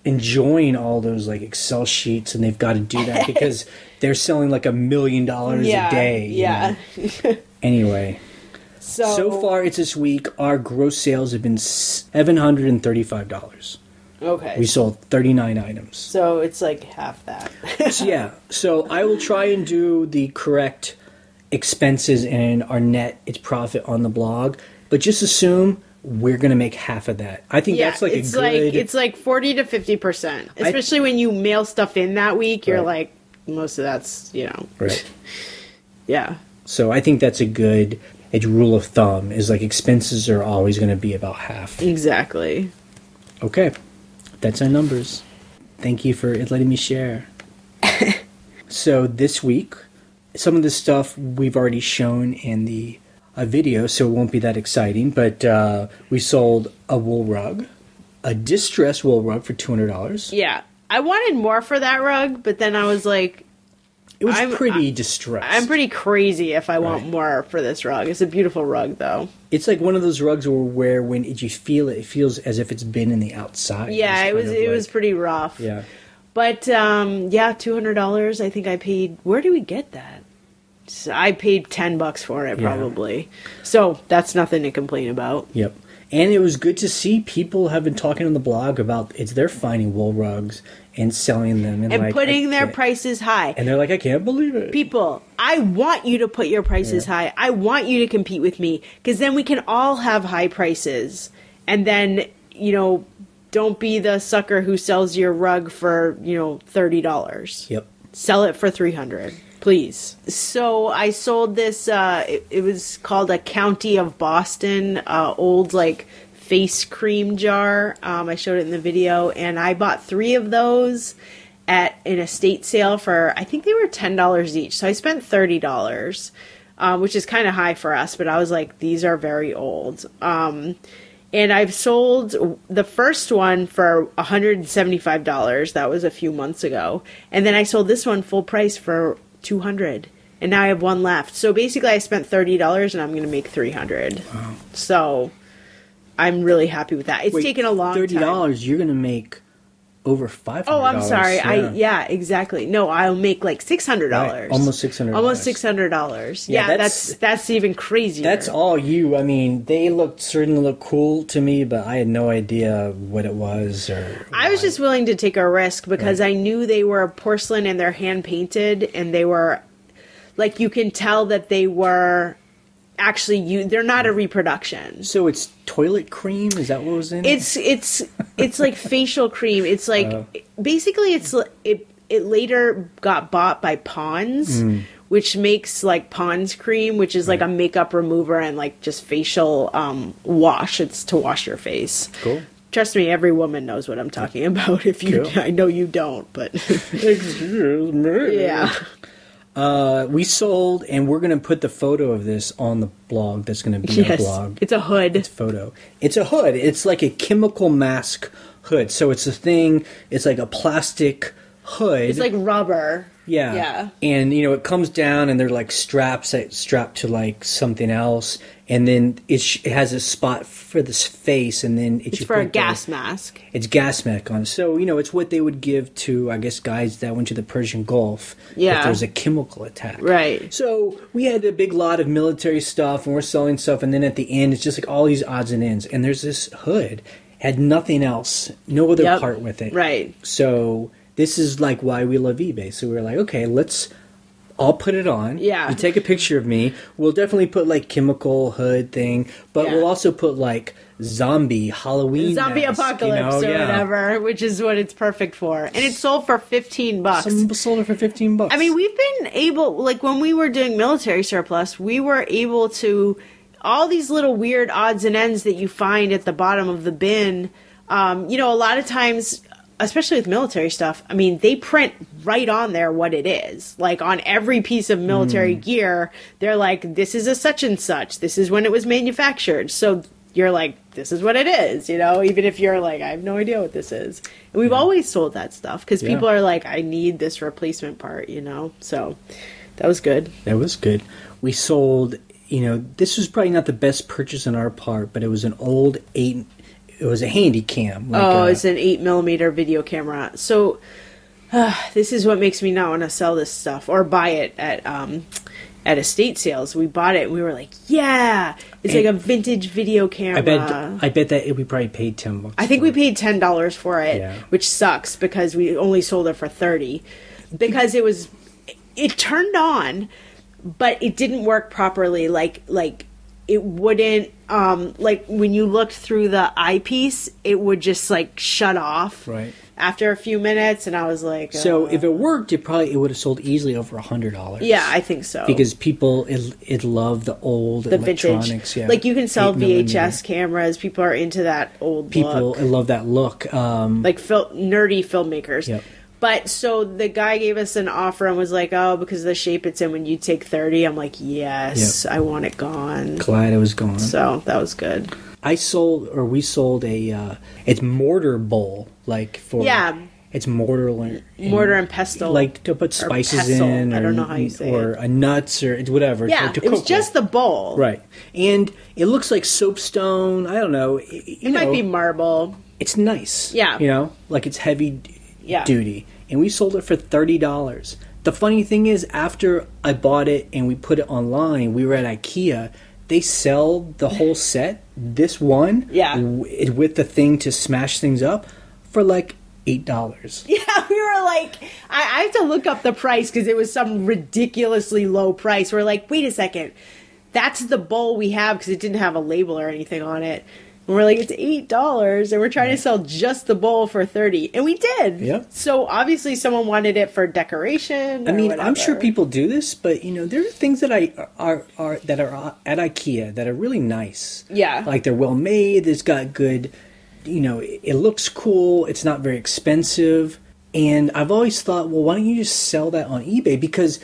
enjoying all those like Excel sheets, and they've got to do that because they're selling like $1 million a day. Anyway, so far it's this week. Our gross sales have been $735. Okay. We sold 39 items. So it's like half that. So I will try and do the correct expenses and our its profit on the blog, but just assume we're going to make half of that. I think that's like it's like 40 to 50%. Especially when you mail stuff in that week, you're like, most of that's, Right. Yeah. So I think that's a good rule of thumb, is like expenses are always going to be about half. Exactly. Okay. That's our numbers. Thank you for letting me share. So this week, some of the stuff we've already shown in the video, so it won't be that exciting, but we sold a wool rug, a distressed wool rug for $200. Yeah. I wanted more for that rug, but then I was like... It was pretty distressed. I'm pretty crazy if I want more for this rug. It's a beautiful rug, though. It's like one of those rugs where when you feel it, it feels as if it's been in the outside. Yeah, it was pretty rough. Yeah. But, $200 I think I paid... Where do we get that? So I paid $10 for it, probably. So that's nothing to complain about. Yep. And it was good to see people have been talking on the blog about they're finding wool rugs and selling them. And putting their prices high. And they're like, I can't believe it. People, I want you to put your prices high. I want you to compete with me, because then we can all have high prices. And then, don't be the sucker who sells your rug for, $30. Yep. Sell it for $300. Please. So I sold this, it was called a County of Boston, old face cream jar. I showed it in the video, and I bought 3 of those at an estate sale for, I think they were $10 each. So I spent $30, which is kind of high for us, but I was like, these are very old. And I've sold the first one for $175. That was a few months ago. And then I sold this one full price for $200, and now I have one left. So basically I spent $30 and I'm going to make $300. Wow. So I'm really happy with that. It's taken a long time. $30, you're going to make over $500. Oh, I'm sorry. Yeah. Exactly. No, I'll make like $600. Right. Almost $600. Almost $600. Yeah, Yeah, that's even crazier. That's all you. I mean, they certainly look cool to me, but I had no idea what it was or. I was just willing to take a risk because I knew they were porcelain and they're hand painted, and they were like, you can tell that they were actually they're not a reproduction. So it's toilet cream? Is that what was in it? It's like facial cream. It's like basically it later got bought by Pond's, which makes like Pond's cream, which is like a makeup remover and like just facial wash. It's to wash your face. Cool. Trust me, every woman knows what I'm talking about. If you, I know you don't, but excuse me. Yeah. We sold, and we're going to put the photo of this on the blog. That's going to be our blog. It's a hood. It's photo. It's a hood. It's like a chemical mask hood. So it's a thing. It's like a plastic hood. It's like rubber. Yeah. Yeah. And, it comes down, and they're like strapped to like something else. And then it has a spot for this face, and then it's for a gas mask. It's gas mask on. So, it's what they would give to, I guess, guys that went to the Persian Gulf. Yeah. If there's a chemical attack. Right. So we had a big lot of military stuff, and we're selling stuff, and then at the end, it's just like all these odds and ends. And there's this hood. Had nothing else. No other part with it. Right. So this is like why we love eBay. So we were like, okay, I'll put it on. Yeah. You take a picture of me. We'll definitely put like chemical hood thing, but we'll also put like zombie Halloween zombie mask, apocalypse or whatever, which is what it's perfect for. And it sold for $15. Some people sold it for $15. I mean, we've been able, like when we were doing military surplus, we were able to, all these little weird odds and ends that you find at the bottom of the bin. A lot of times, especially with military stuff, I mean, they print right on there what it is. Like on every piece of military gear, they're like, this is a such and such. This is when it was manufactured. So you're like, this is what it is, even if you're like, I have no idea what this is. And we've always sold that stuff because people are like, I need this replacement part, So that was good. That was good. We sold, this was probably not the best purchase on our part, but it was an old it was a handy cam. It's an 8mm video camera. So this is what makes me not want to sell this stuff or buy it at estate sales. We bought it and we were like, yeah, it's like a vintage video camera. I bet that we probably paid $10. I think we paid $10 for it, which sucks because we only sold it for $30 because it turned on, but it didn't work properly. Like it wouldn't, like when you looked through the eyepiece, it would just like shut off after a few minutes. And I was like, so if it worked, it would have sold easily over $100. Yeah, I think so. Because people love the old electronics. Vintage. Yeah. Like you can sell VHS cameras. People are into that old look. People love that look. Like nerdy filmmakers. Yep. But so the guy gave us an offer and was like, because of the shape it's in, when you take $30, I'm like, yes, I want it gone. Glad it was gone. So that was good. We sold it's mortar bowl, like for it's mortar and pestle, like to put spices in. I don't know how you say it, or nuts or whatever. Yeah, it was just the bowl, right? And it looks like soapstone. I don't know. It might be marble. It's nice. Yeah, like it's heavy duty. And we sold it for $30. The funny thing is, after I bought it and we put it online, we were at IKEA. They sell the whole set, this one, with the thing to smash things up, for like $8. Yeah, we were like, I have to look up the price because it was some ridiculously low price. We're like, wait a second, that's the bowl we have because it didn't have a label or anything on it. And we're like, it's $8, and we're trying to sell just the bowl for $30, and we did. Yeah. So obviously, someone wanted it for decoration. I mean, whatever. I'm sure people do this, but there are things that are at IKEA that are really nice. Yeah. Like they're well made. It's got good. It looks cool. It's not very expensive, and I've always thought, well, why don't you just sell that on eBay? Because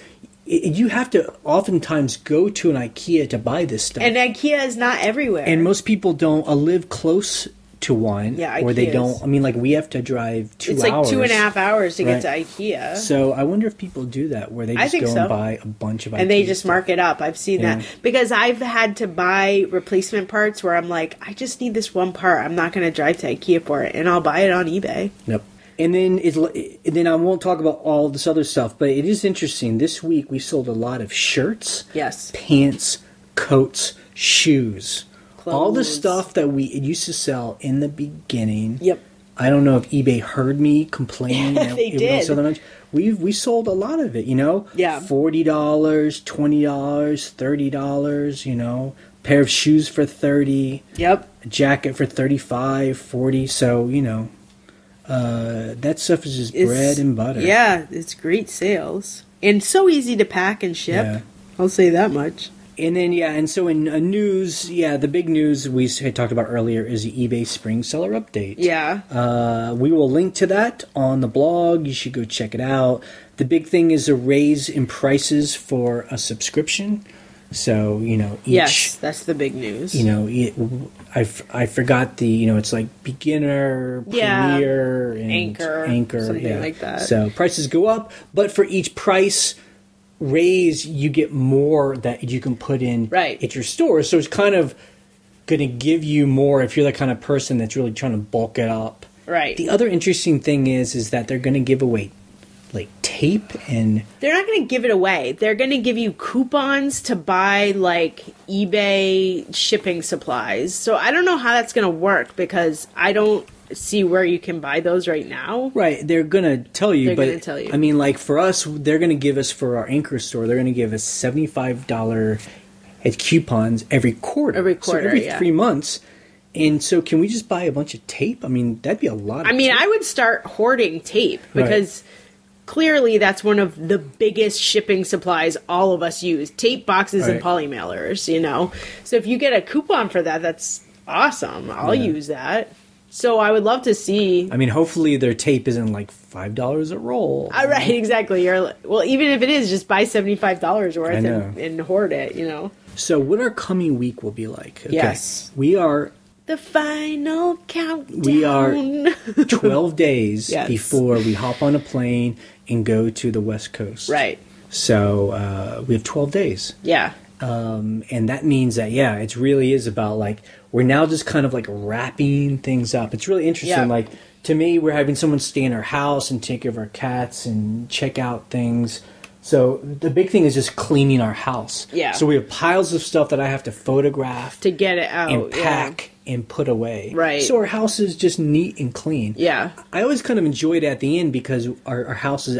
you have to oftentimes go to an IKEA to buy this stuff. And IKEA is not everywhere. And most people don't live close to one. Yeah, or they don't. I mean, like we have to drive 2 hours. It's like 2.5 hours to get to IKEA. So I wonder if people do that, where they just and buy a bunch of IKEA and they just stuff. Mark it up. I've seen that. Because I've had to buy replacement parts where I'm like, I just need this one part. I'm not going to drive to IKEA for it. And I'll buy it on eBay. Yep. And then I won't talk about all this other stuff, but it is interesting. This week we sold a lot of shirts, Yes. pants, coats, shoes. All the Clothes. stuff that we used to sell in the beginning. Yep. I don't know if eBay heard me complaining. They that we don't did. sell that much. We sold a lot of it, you know? Yeah. $40, $20, $30, you know? Pair of shoes for $30, Yep. a jacket for $35, $40. So, you know, that stuff is just bread and butter. Yeah, it's great sales. And so easy to pack and ship. Yeah. I'll say that much. And then, and so in news, the big news we had talked about earlier is the eBay Spring Seller Update. Yeah. We will link to that on the blog. You should go check it out. The big thing is a raise in prices for a subscription. So, you know, Yes, that's the big news. You know, I forgot it's like beginner, premier, and anchor, something like that. So prices go up, but for each price raise, you get more that you can put in at your store. So it's kind of going to give you more if you're the kind of person that's really trying to bulk it up. Right. The other interesting thing is that they're going to give away like tape, and they're not going to give it away. They're going to give you coupons to buy like eBay shipping supplies. So I don't know how that's going to work because I don't see where you can buy those right now. Right, they're gonna tell you, They're gonna tell you. I mean, like for us, they're gonna give us for our Anchor store. They're gonna give us $75 coupons every quarter. So every 3 months. And so, can we just buy a bunch of tape? I mean, that'd be a lot. I mean, I would start hoarding tape because clearly that's one of the biggest shipping supplies all of us use: tape boxes and polymailers. You know, so if you get a coupon for that, that's awesome. I'll use that. So I would love to see. I mean, hopefully their tape isn't like $5 a roll. Right, exactly. Well, even if it is, just buy $75 worth and hoard it, you know. So what our coming week will be like. Okay. Yes. We are... The final countdown. We are 12 days before we hop on a plane and go to the West Coast. Right. So we have 12 days. Yeah. And that means that, it really is about like, we're now just kind of like wrapping things up. It's really interesting. Yeah. Like, to me, we're having someone stay in our house and take care of our cats and check out things. So the big thing is just cleaning our house. Yeah. So we have piles of stuff that I have to photograph. To get it out. And pack and put away. Right. So our house is just neat and clean. Yeah. I always kind of enjoy it at the end because our house is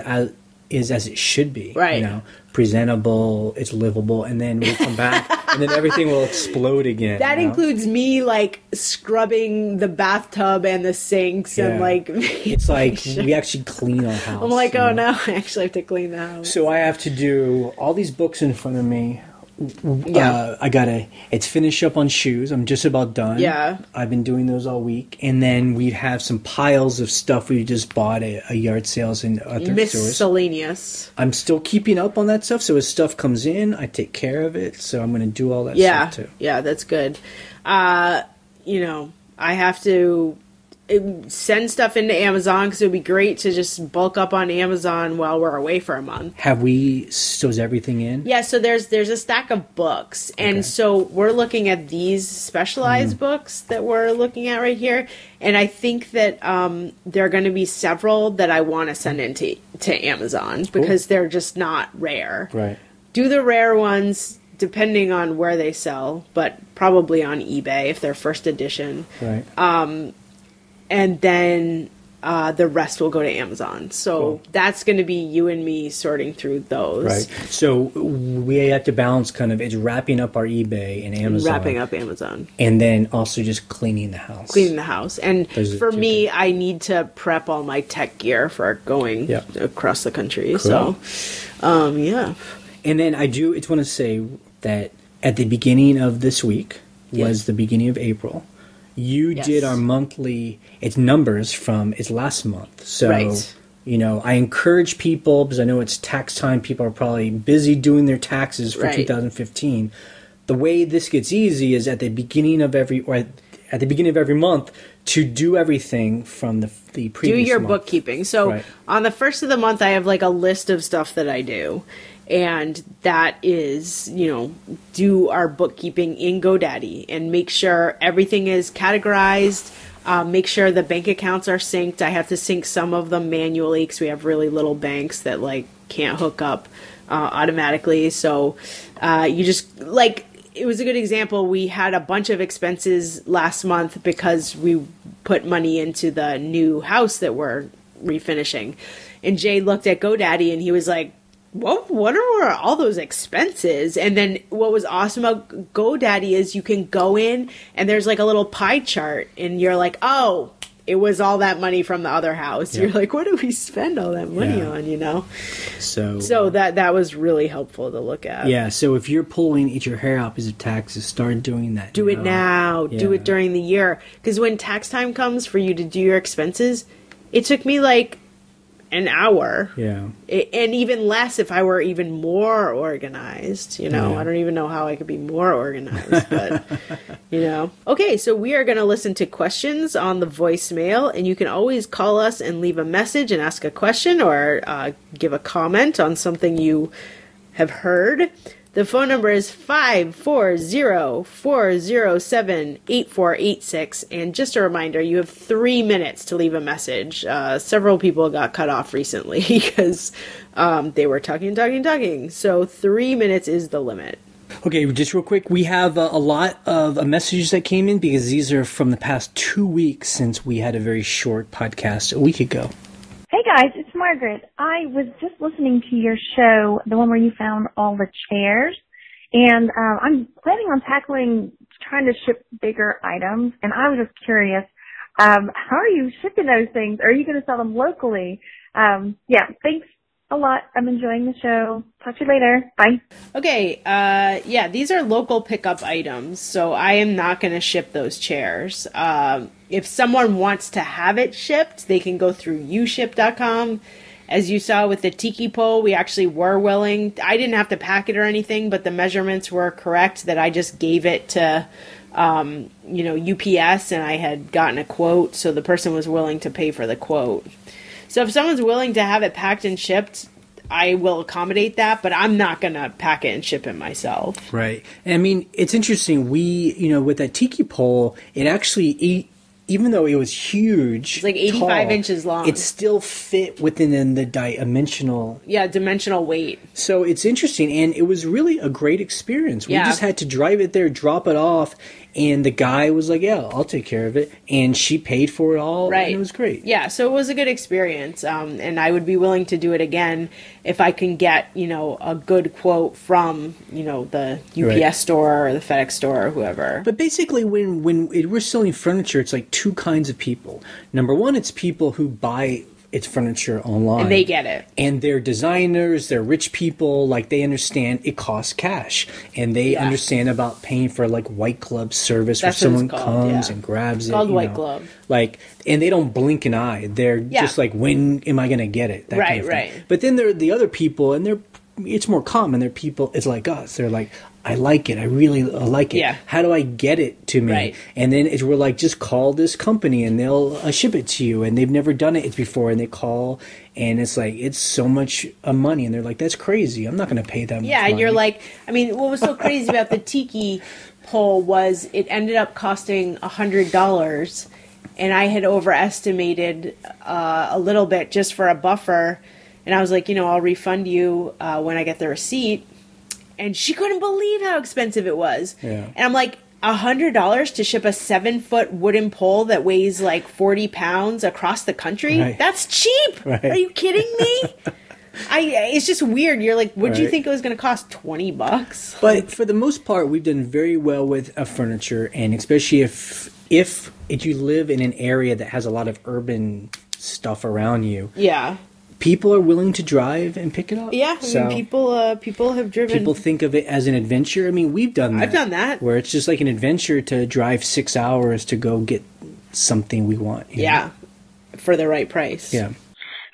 as it should be. Right. You know, presentable, it's livable, and then we'll come back and then everything will explode again. That includes me like scrubbing the bathtub and the sinks and like it's like we actually clean our house. I'm like, oh no, I actually have to clean the house. So I have to do all these books in front of me. It's finished up on shoes. I'm just about done. Yeah. I've been doing those all week. And then we have some piles of stuff we just bought at yard sales and thrift stores. Miscellaneous. I'm still keeping up on that stuff. So as stuff comes in, I take care of it. So I'm going to do all that stuff too. Yeah, that's good. You know, I have to send stuff into Amazon because it would be great to just bulk up on Amazon while we're away for a month. Is everything in? Yeah, so there's a stack of books, and so we're looking at these specialized books that we're looking at right here, and I think that there are going to be several that I want to send into Amazon because they're just not rare. Right. Do the rare ones depending on where they sell, but probably on eBay if they're first edition. Right. And then the rest will go to Amazon. So that's going to be you and me sorting through those. Right. So we have to balance it's wrapping up our eBay and Amazon. Wrapping up Amazon. And then also just cleaning the house. And for me, I need to prep all my tech gear for going across the country. Cool. So, yeah. And then I just want to say that at the beginning of this week was the beginning of April. You did our monthly, numbers from last month. So, I encourage people, because I know it's tax time, people are probably busy doing their taxes for 2015. The way this gets easy is at the beginning of every month to do everything from the previous month. Do your bookkeeping. So on the first of the month, I have like a list of stuff that I do. And that is, do our bookkeeping in GoDaddy and make sure everything is categorized. Make sure the bank accounts are synced. I have to sync some of them manually because we have really little banks that like can't hook up automatically. So you just like, it was a good example. We had a bunch of expenses last month because we put money into the new house that we're refinishing. And Jay looked at GoDaddy and he was like, what are all those expenses? And then what was awesome about GoDaddy is you can go in and there's like a little pie chart and you're like, oh, it was all that money from the other house. Yeah. You're like, what did we spend all that money on, you know? So that was really helpful to look at. Yeah, so if you're pulling your hair out because of taxes, start doing that. Do it now. Yeah. Do it during the year. Because when tax time comes for you to do your expenses, it took me like an hour. Yeah. And even less if I were even more organized, you know. Yeah. I don't even know how I could be more organized, but you know. Okay, so we are going to listen to questions on the voicemail, and you can always call us and leave a message and ask a question or give a comment on something you have heard. The phone number is 540-407-8486. And just a reminder, you have 3 minutes to leave a message. Several people got cut off recently because they were talking. So 3 minutes is the limit. Okay, just real quick, we have a lot of messages that came in because these are from the past 2 weeks since we had a very short podcast a week ago. Hey guys, it's Margaret. I was just listening to your show, the one where you found all the chairs, and I'm planning on trying to ship bigger items, and I was just curious, how are you shipping those things? Are you going to sell them locally? Yeah, thanks a lot. I'm enjoying the show. Talk to you later. Bye. Okay, yeah, these are local pickup items, so I am not going to ship those chairs. If someone wants to have it shipped, they can go through uship.com. As you saw with the tiki pole, we actually were willing. I didn't have to pack it or anything, but the measurements were correct that I just gave it to, UPS, and I had gotten a quote, so the person was willing to pay for the quote. So if someone's willing to have it packed and shipped, I will accommodate that, but I'm not going to pack it and ship it myself. Right. And I mean, it's interesting. With that tiki pole, it actually, even though it was huge, it's like 85 inches long, it still fit within the dimensional weight. So it's interesting, and it was really a great experience. We just had to drive it there, drop it off, and the guy was like, yeah, I'll take care of it. And she paid for it all, and it was great. Yeah, so it was a good experience, and I would be willing to do it again if I can get, a good quote from, the UPS store or the FedEx store or whoever. But basically, when we're selling furniture, it's like two kinds of people. Number one, it's people who buy its furniture online. And they get it. And they're designers, they're rich people, like they understand it costs cash. And they understand about paying for like white glove service where someone comes and grabs it. It's called white glove. Like, and they don't blink an eye. They're just like, when am I going to get it? That kind of thing. But then there are the other people, and it's more common. They're people, it's like us. They're like, I like it. I really like it. Yeah. How do I get it to me? Right. And then we're like, just call this company and they'll ship it to you. And they've never done it before. And they call, and it's like, it's so much money. And they're like, that's crazy. I'm not going to pay that much money. Yeah, and you're like, I mean, what was so crazy about the tiki pole was it ended up costing $100. And I had overestimated a little bit just for a buffer. And I was like, I'll refund you when I get the receipt. And she couldn't believe how expensive it was. Yeah. And I'm like, $100 to ship a 7-foot wooden pole that weighs like 40 pounds across the country? Right. That's cheap. Right. Are you kidding me? It's just weird. You're like, would you think it was going to cost $20? But for the most part, we've done very well with furniture, and especially if you live in an area that has a lot of urban stuff around you. Yeah. People are willing to drive and pick it up. Yeah, I mean, people have driven. People think of it as an adventure. I mean, we've done that. I've done that. Where it's just like an adventure to drive 6 hours to go get something we want. Yeah, for the right price. Yeah.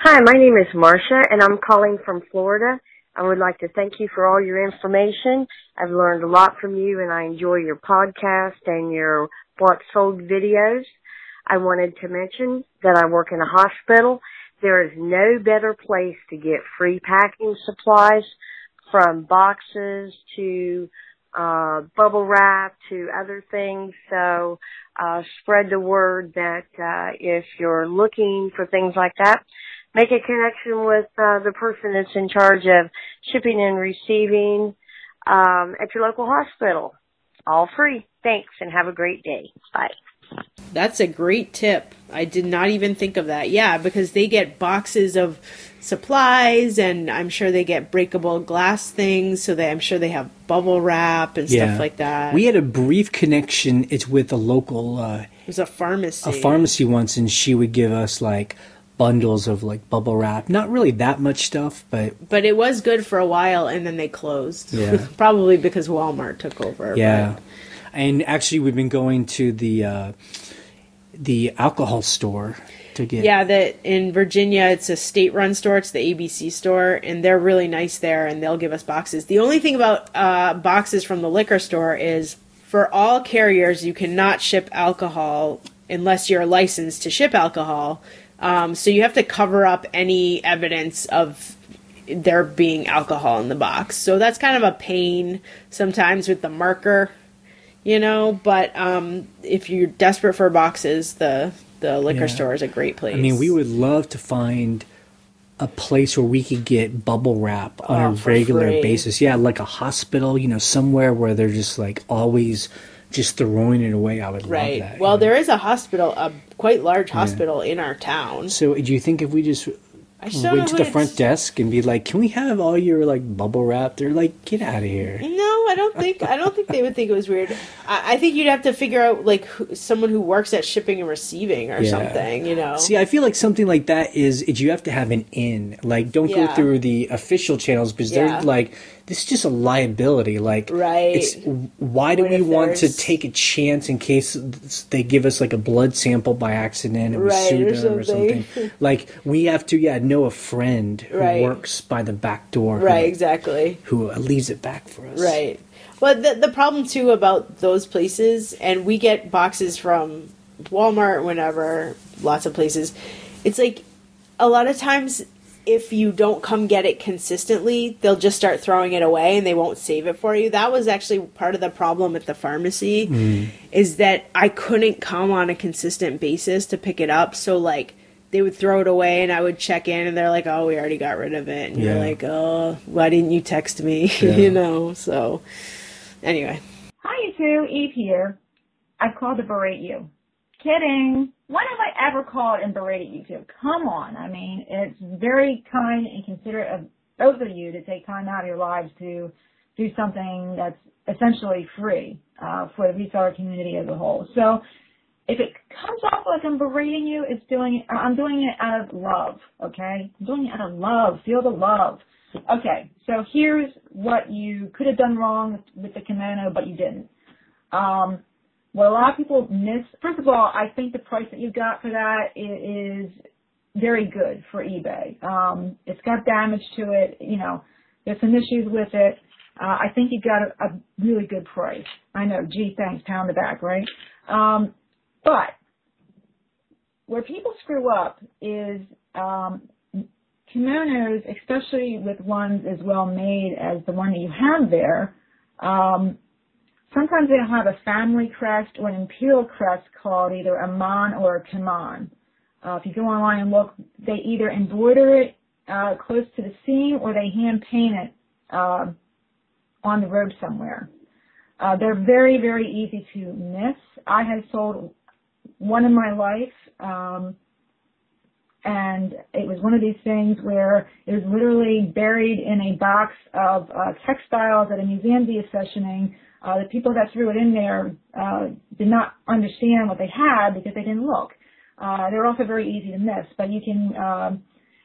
Hi, my name is Marcia, and I'm calling from Florida. I would like to thank you for all your information. I've learned a lot from you, and I enjoy your podcast and your What's Sold videos. I wanted to mention that I work in a hospital. There is no better place to get free packing supplies, from boxes to bubble wrap to other things. So spread the word that if you're looking for things like that, make a connection with the person that's in charge of shipping and receiving at your local hospital. All free. Thanks, and have a great day. Bye. That's a great tip. I did not even think of that. Yeah, because they get boxes of supplies, and I'm sure they get breakable glass things, so I'm sure they have bubble wrap and stuff like that. We had a brief connection. It's with a local... it was a pharmacy. A pharmacy once, and she would give us, like, bundles of, like, bubble wrap. Not really that much stuff, but... But it was good for a while, and then they closed. Yeah. Probably because Walmart took over. Yeah. But. And actually, we've been going to the alcohol store to get... Yeah, in Virginia, it's a state-run store. It's the ABC store, and they're really nice there, and they'll give us boxes. The only thing about boxes from the liquor store is for all carriers, you cannot ship alcohol unless you're licensed to ship alcohol. So you have to cover up any evidence of there being alcohol in the box. So that's kind of a pain sometimes with the marker. But if you're desperate for boxes, the liquor store is a great place. I mean, we would love to find a place where we could get bubble wrap on a regular basis. Yeah, like a hospital, somewhere where they're just like always just throwing it away. I would love that. Well, there is a hospital, a quite large hospital in our town. So do you think if we just... went to the front desk and be like, "Can we have all your like bubble wrap?" They're like, "Get out of here." No, I don't think they would think it was weird. I think you'd have to figure out like someone who works at shipping and receiving or something. See, I feel like something like that is you have to have an in. Like, don't go through the official channels because they're like, this is just a liability. Like, it's why do we want to take a chance in case they give us like a blood sample by accident and we sue them or something? Like, we have to know a friend who works by the back door, who leaves it back for us. Right. Well, the problem too about those places, and we get boxes from Walmart, whenever, lots of places. It's like a lot of times, if you don't come get it consistently, they'll just start throwing it away and they won't save it for you. That was actually part of the problem at the pharmacy, is that I couldn't come on a consistent basis to pick it up. So like they would throw it away and I would check in and they're like, "Oh, we already got rid of it." And you're like, "Oh, why didn't you text me?" So anyway. Hi, you two. Eve here. I called to berate you. Kidding. When have I ever called and berated you two? Come on. I mean, it's very kind and considerate of both of you to take time out of your lives to do something that's essentially free for the reseller community as a whole. So if it comes off like I'm berating you, I'm doing it out of love, okay? I'm doing it out of love. Feel the love. Okay, so here's what you could have done wrong with the kimono, but you didn't. What a lot of people miss, first of all, I think the price that you got for that is very good for eBay. It's got damage to it. There's some issues with it. I think you got a really good price. I know, gee, thanks, pound the back, right? But where people screw up is kimonos, especially with ones as well made as the one that you have there, sometimes they'll have a family crest or an imperial crest called either a man or a kaman. If you go online and look, they either embroider it close to the seam or they hand paint it on the robe somewhere. They're very, very easy to miss. I had sold one in my life, and it was one of these things where it was literally buried in a box of textiles at a museum decessioning. The people that threw it in there did not understand what they had because they didn't look. They were also very easy to miss, but you can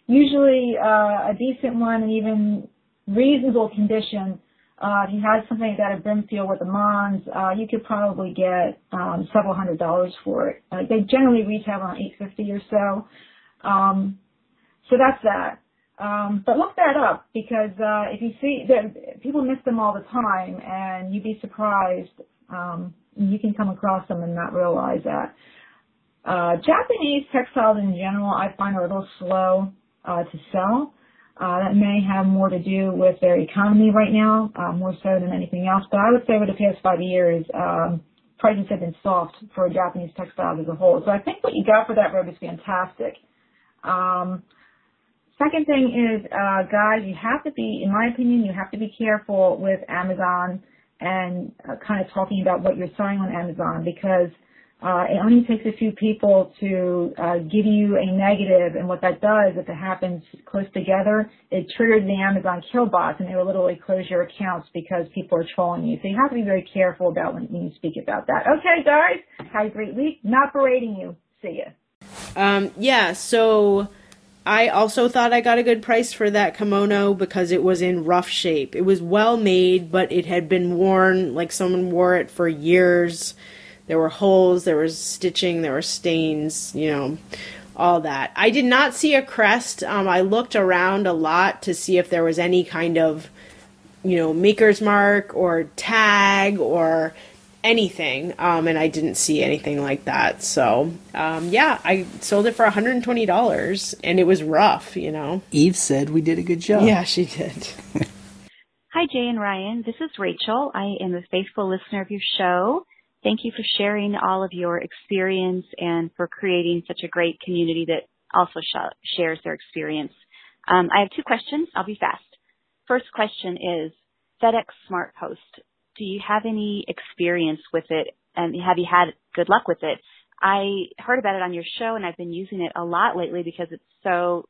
usually a decent one and even reasonable condition. If you had something like that at Brimfield with the Mons, you could probably get several $100s for it. They generally retail around $850 or so. So that's that. But look that up because if you see that people miss them all the time, and you'd be surprised. You can come across them and not realize that. Japanese textiles in general, I find are a little slow to sell. That may have more to do with their economy right now, more so than anything else. But I would say over the past 5 years, prices have been soft for Japanese textiles as a whole. So I think what you got for that robe is fantastic. Second thing is, guys, you have to be, in my opinion, you have to be careful with Amazon and kind of talking about what you're selling on Amazon, because it only takes a few people to give you a negative, and what that does, if it happens close together, it triggers the Amazon kill bots, and they will literally close your accounts because people are trolling you. So you have to be very careful about when you speak about that. Okay, guys, have a great week. Not berating you. See ya. Yeah, so I also thought I got a good price for that kimono because it was in rough shape. It was well made, but it had been worn, like someone wore it for years. There were holes, there was stitching, there were stains, you know, all that. I did not see a crest. I looked around a lot to see if there was any kind of, you know, maker's mark or tag or anything, and I didn't see anything like that. So, yeah, I sold it for $120, and it was rough, you know. Eve said we did a good job. Yeah, she did. Hi, Jay and Ryan. This is Rachel. I am a faithful listener of your show. Thank you for sharing all of your experience and for creating such a great community that also shares their experience. I have two questions. I'll be fast. First question is FedEx Smart Post. Do you have any experience with it, and have you had good luck with it? I heard about it on your show, and I've been using it a lot lately because it's so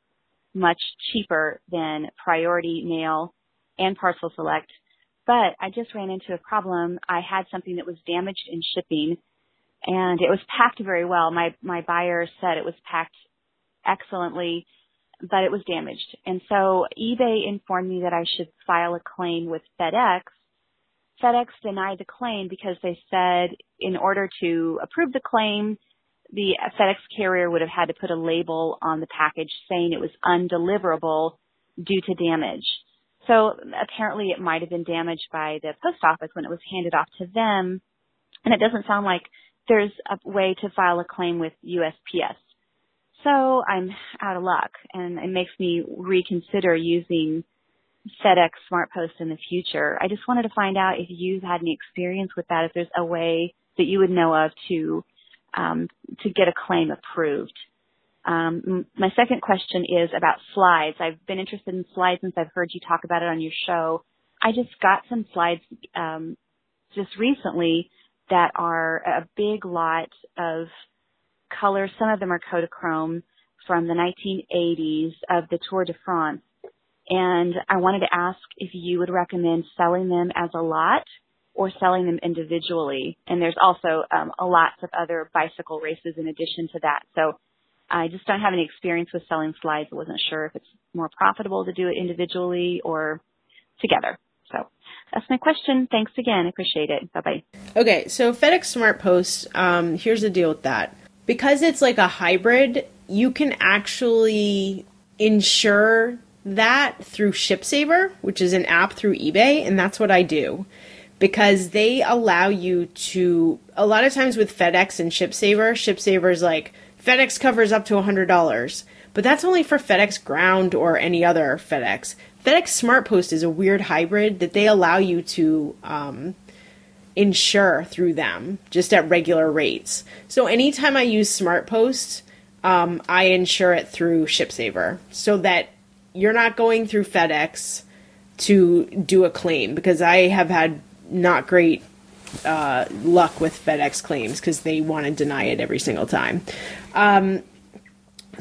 much cheaper than Priority Mail and Parcel Select. But I just ran into a problem. I had something that was damaged in shipping, and it was packed very well. My buyer said it was packed excellently, but it was damaged. And so eBay informed me that I should file a claim with FedEx. FedEx denied the claim because they said in order to approve the claim, the FedEx carrier would have had to put a label on the package saying it was undeliverable due to damage. So apparently it might have been damaged by the post office when it was handed off to them, and it doesn't sound like there's a way to file a claim with USPS. So I'm out of luck, and it makes me reconsider using FedEx Smart Post in the future. I just wanted to find out if you've had any experience with that, if there's a way that you would know of to get a claim approved. My second question is about slides. I've been interested in slides since I've heard you talk about it on your show. I just got some slides just recently that are a big lot of colors. Some of them are Kodachrome from the 1980s of the Tour de France. And I wanted to ask if you would recommend selling them as a lot or selling them individually. And there's also a lot of other bicycle races in addition to that. So I just don't have any experience with selling slides. I wasn't sure if it's more profitable to do it individually or together. So that's my question. Thanks again. I appreciate it. Bye-bye. Okay, so FedEx Smart Post, here's the deal with that. Because it's like a hybrid, you can actually insure that through ShipSaver, which is an app through eBay, and that's what I do. Because they allow you to, a lot of times with FedEx and ShipSaver is like, FedEx covers up to $100, but that's only for FedEx Ground or any other FedEx. FedEx Smart Post is a weird hybrid that they allow you to insure through them just at regular rates. So anytime I use Smart Post, I insure it through ShipSaver so that you're not going through FedEx to do a claim, because I have had not great luck with FedEx claims because they want to deny it every single time.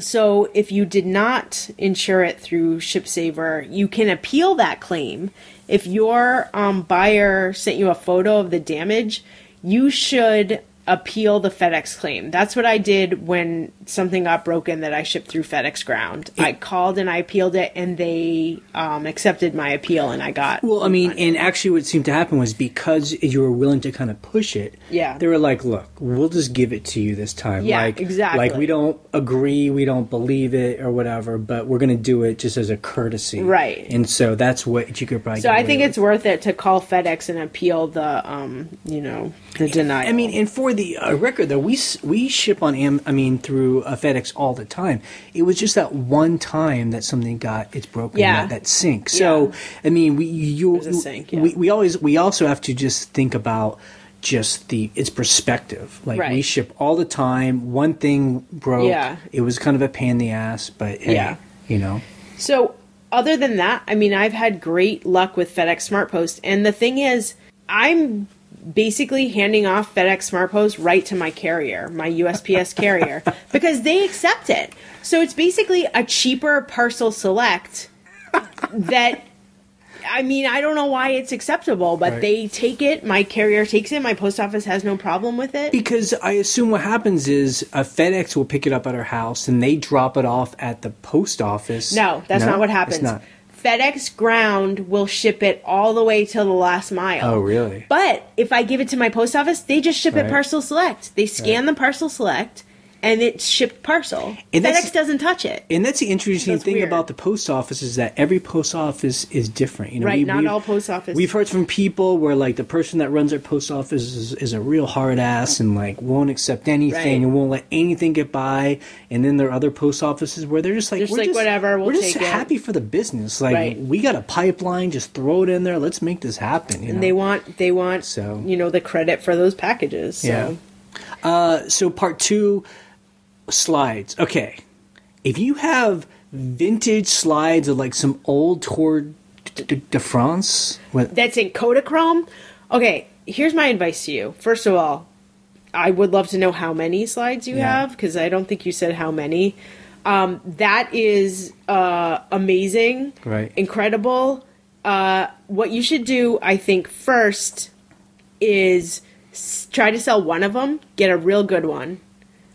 So if you did not insure it through ShipSaver, you can appeal that claim. If your buyer sent you a photo of the damage, you should appeal the FedEx claim. That's what I did when something got broken that I shipped through FedEx Ground. I called and I appealed it, and they accepted my appeal, and I got money. And actually what seemed to happen was because you were willing to kind of push it, yeah, they were like, look, we'll just give it to you this time. Yeah, exactly. Like, we don't agree, we don't believe it or whatever, but we're going to do it just as a courtesy. Right. And so that's what you could probably So I think it's worth it to call FedEx and appeal the, the denial. I mean, and for the record though, we ship on through FedEx all the time. It was just that one time that something it's broken. That sync. So I mean, we also have to just think about just its perspective. Like we ship all the time. One thing broke. Yeah. It was kind of a pain in the ass, but hey, you know. So other than that, I mean, I've had great luck with FedEx SmartPost, and the thing is, I'm basically handing off FedEx SmartPost right to my carrier, my USPS carrier, because they accept it. So it's basically a cheaper parcel select that, I mean, I don't know why it's acceptable, but they take it, my carrier takes it, my post office has no problem with it. Because I assume what happens is a FedEx will pick it up at our house and they drop it off at the post office. No, that's not what happens. It's not. FedEx Ground will ship it all the way to the last mile. Oh, really? But if I give it to my post office, they just ship it parcel select. They scan the parcel select, and it's shipped parcel. And FedEx doesn't touch it. And that's the interesting thing about the post office is that every post office is different. You know, not all post offices. We've heard from people where, like, the person that runs their post office is a real hard ass and, like, won't accept anything and won't let anything get by. And then there are other post offices where they're just like, whatever, we're just happy for the business. Like, we got a pipeline, just throw it in there. Let's make this happen. You know? And they want you know, the credit for those packages. So. Yeah. So part 2. Slides. Okay. If you have vintage slides of like some old Tour de France that's in Kodachrome, okay, here's my advice to you. First of all, I would love to know how many slides you have, because I don't think you said how many. That is amazing. Right. Incredible. What you should do, I think, first is try to sell one of them, get a real good one.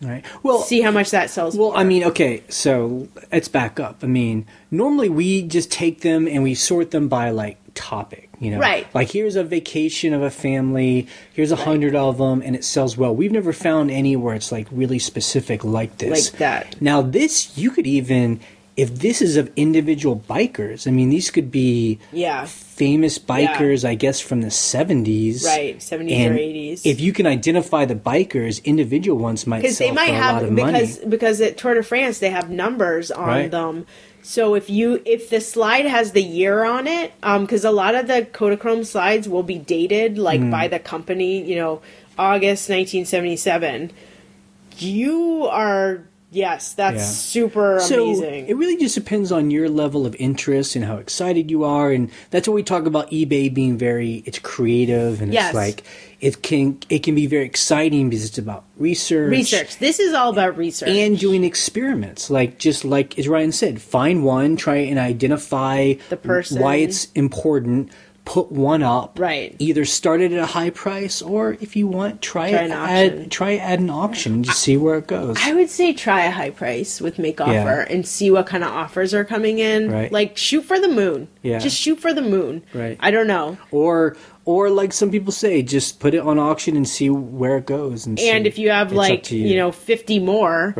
Right. Well, see how much that sells. Well, for. I mean, okay, so let's back up. I mean, normally we just take them and we sort them by like topic, you know, like here's a vacation of a family, here's 100 of them, and it sells well. We've never found any where it's like really specific like this. Like that. Now, this you could even. If this is of individual bikers, I mean, these could be famous bikers, I guess, from the 70s. Right, 70s or 80s. If you can identify the bikers, individual ones might sell for a lot of money. Because at Tour de France, they have numbers on them. So if the slide has the year on it, because a lot of the Kodachrome slides will be dated, like by the company, you know, August 1977, you are... Yes, that's super amazing. So it really just depends on your level of interest and how excited you are, and that's what we talk about eBay being it's creative, and it's like it can be very exciting because it's about research. This is all about research and doing experiments. Just like as Ryan said, find one, try and identify the person, why it's important. Put one up. Right. Either start it at a high price, or if you want, try at an auction and just see where it goes. I would say try a high price with make offer and see what kind of offers are coming in. Right. Like shoot for the moon. Yeah. Just shoot for the moon. Right. I don't know. Or like some people say, just put it on auction and see where it goes. And if you have 50 more,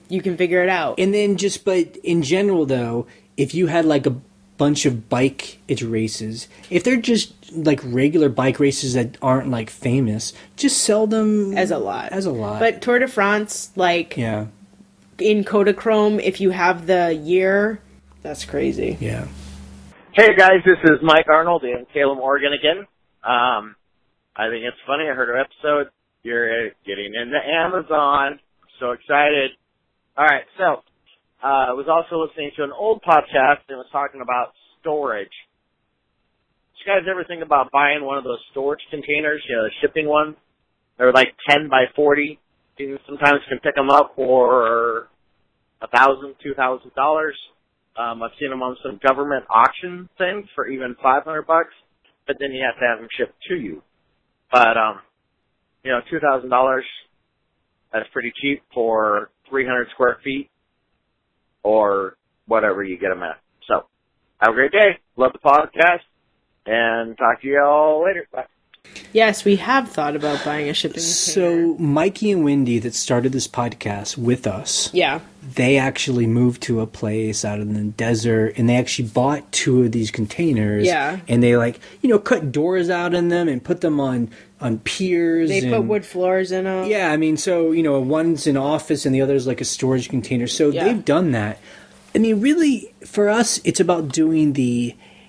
you can figure it out. And then but in general though, if you had like a bunch of bike races, if they're just like regular bike races that aren't like famous, just sell them as a lot. But Tour de France, in Kodachrome, if you have the year, that's crazy. Yeah. Hey guys, this is Mike Arnold in Salem, Oregon again. I think it's funny. I heard an episode. You're getting into Amazon. I'm so excited. All right, so I was also listening to an old podcast and was talking about storage. Did you guys ever think about buying one of those storage containers, the shipping ones? They're like 10 by 40. You sometimes can pick them up for $1,000, $2,000. I've seen them on some government auction things for even $500, but then you have to have them shipped to you. But, $2,000, that's pretty cheap for 300 square feet. Or whatever you get them at. So, have a great day. Love the podcast. And talk to you all later. Bye. Yes, we have thought about buying a shipping container. So, Mikey and Wendy that started this podcast with us, they actually moved to a place out in the desert, and they actually bought 2 of these containers. Yeah. And they cut doors out in them and put them on on piers. They put wood floors in them. Yeah, I mean, so, one's an office and the other's like a storage container. So they've done that. I mean, really, for us, it's about doing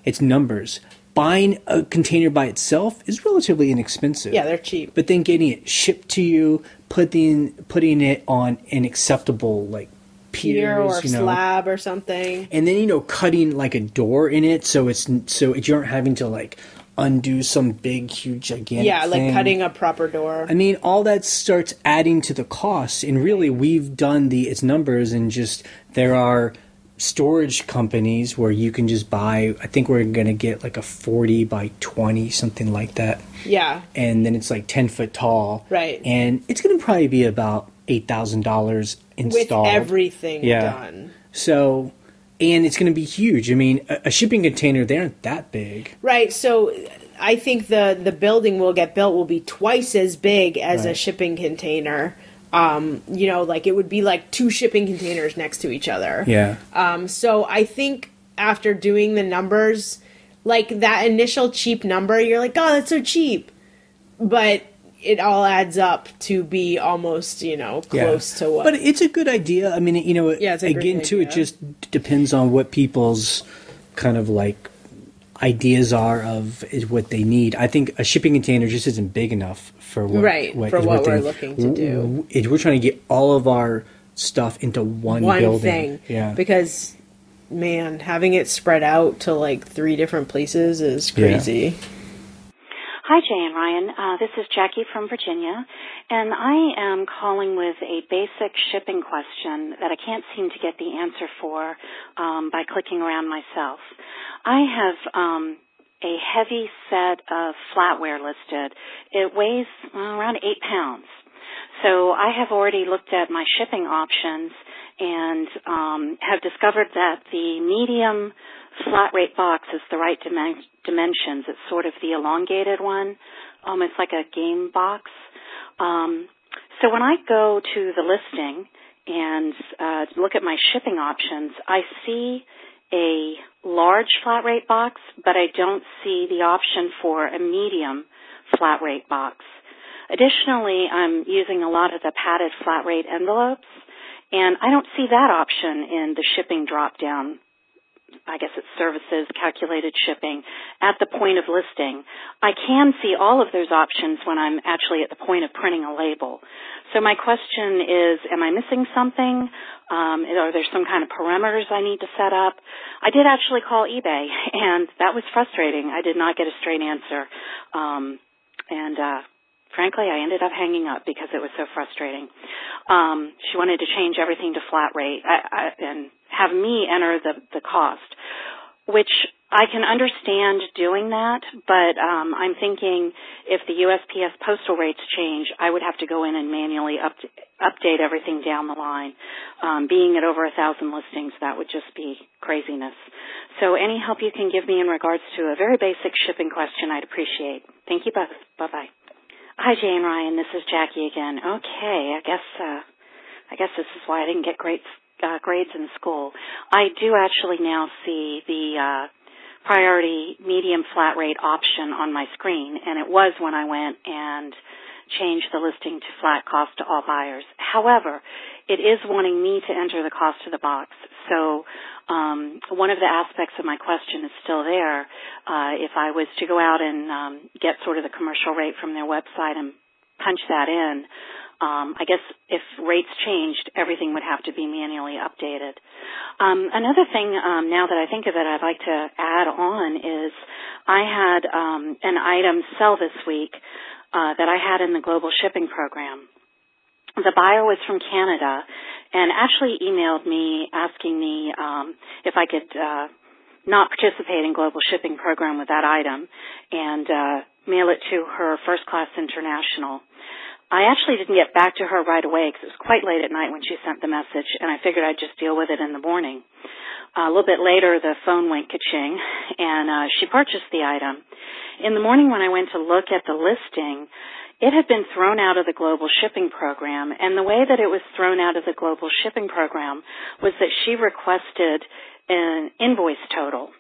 it's numbers. Buying a container by itself is relatively inexpensive. Yeah, they're cheap. But then getting it shipped to you, putting it on an acceptable, like, pier or slab or something. And then, cutting, like, a door in it so you aren't having to, like, undo some big, huge, gigantic thing. Like cutting a proper door. I mean, all that starts adding to the cost. And really, we've done its numbers, and just there are storage companies where you can just buy, I think we're going to get like a 40 by 20, something like that. Yeah. And then it's like 10 foot tall. Right. And it's going to probably be about $8,000 installed. With everything done. So, and it's going to be huge. I mean, a shipping container, they aren't that big. Right. So I think the building will get built will be twice as big as a shipping container. Like it would be like 2 shipping containers next to each other. Yeah. So I think after doing the numbers, like that initial cheap number, you're like, oh, that's so cheap. But it all adds up to be almost, close to what. But it's a good idea. I mean, it's a again, too, it just depends on what people's kind of like ideas are of what they need. I think a shipping container just isn't big enough for what we're looking to do. We're trying to get all of our stuff into one building. Thing. Yeah. Because, man, having it spread out to like 3 different places is crazy. Yeah. Hi, Jay and Ryan. This is Jackie from Virginia, and I am calling with a basic shipping question that I can't seem to get the answer for by clicking around myself. I have a heavy set of flatware listed. It weighs around 8 pounds. So I have already looked at my shipping options and have discovered that the medium flat rate box is the right dimensions. It's sort of the elongated one, almost like a game box. So when I go to the listing and look at my shipping options, I see a large flat rate box, but I don't see the option for a medium flat rate box. Additionally, I'm using a lot of the padded flat rate envelopes, and I don't see that option in the shipping drop-down. I guess it's services, calculated shipping, at the point of listing. I can see all of those options when I'm actually at the point of printing a label. So my question is, am I missing something? Are there some kind of parameters I need to set up? I did actually call eBay, and that was frustrating. I did not get a straight answer. Frankly, I ended up hanging up because it was so frustrating. She wanted to change everything to flat rate and have me enter the cost, which I can understand doing that, but I'm thinking if the USPS postal rates change, I would have to go in and manually update everything down the line. Being at over 1,000 listings, that would just be craziness. So any help you can give me in regards to a very basic shipping question, I'd appreciate. Thank you both. Bye-bye. Hi, Jay and Ryan. This is Jackie again. Okay, I guess this is why I didn't get grades in school. I do actually now see the priority medium flat rate option on my screen, and it was when I went and changed the listing to flat cost to all buyers. However, it is wanting me to enter the cost of the box. So one of the aspects of my question is still there. If I was to go out and get sort of the commercial rate from their website and punch that in, I guess if rates changed, everything would have to be manually updated. Another thing, now that I think of it, I'd like to add on is I had an item sell this week that I had in the global shipping program. The buyer was from Canada and actually emailed me asking me if I could not participate in global shipping program with that item and mail it to her First Class International. I actually didn't get back to her right away because it was quite late at night when she sent the message, and I figured I'd just deal with it in the morning. A little bit later, the phone went ka-ching, and she purchased the item. In the morning when I went to look at the listing, it had been thrown out of the global shipping program, and the way that it was thrown out of the global shipping program was that she requested an invoice total.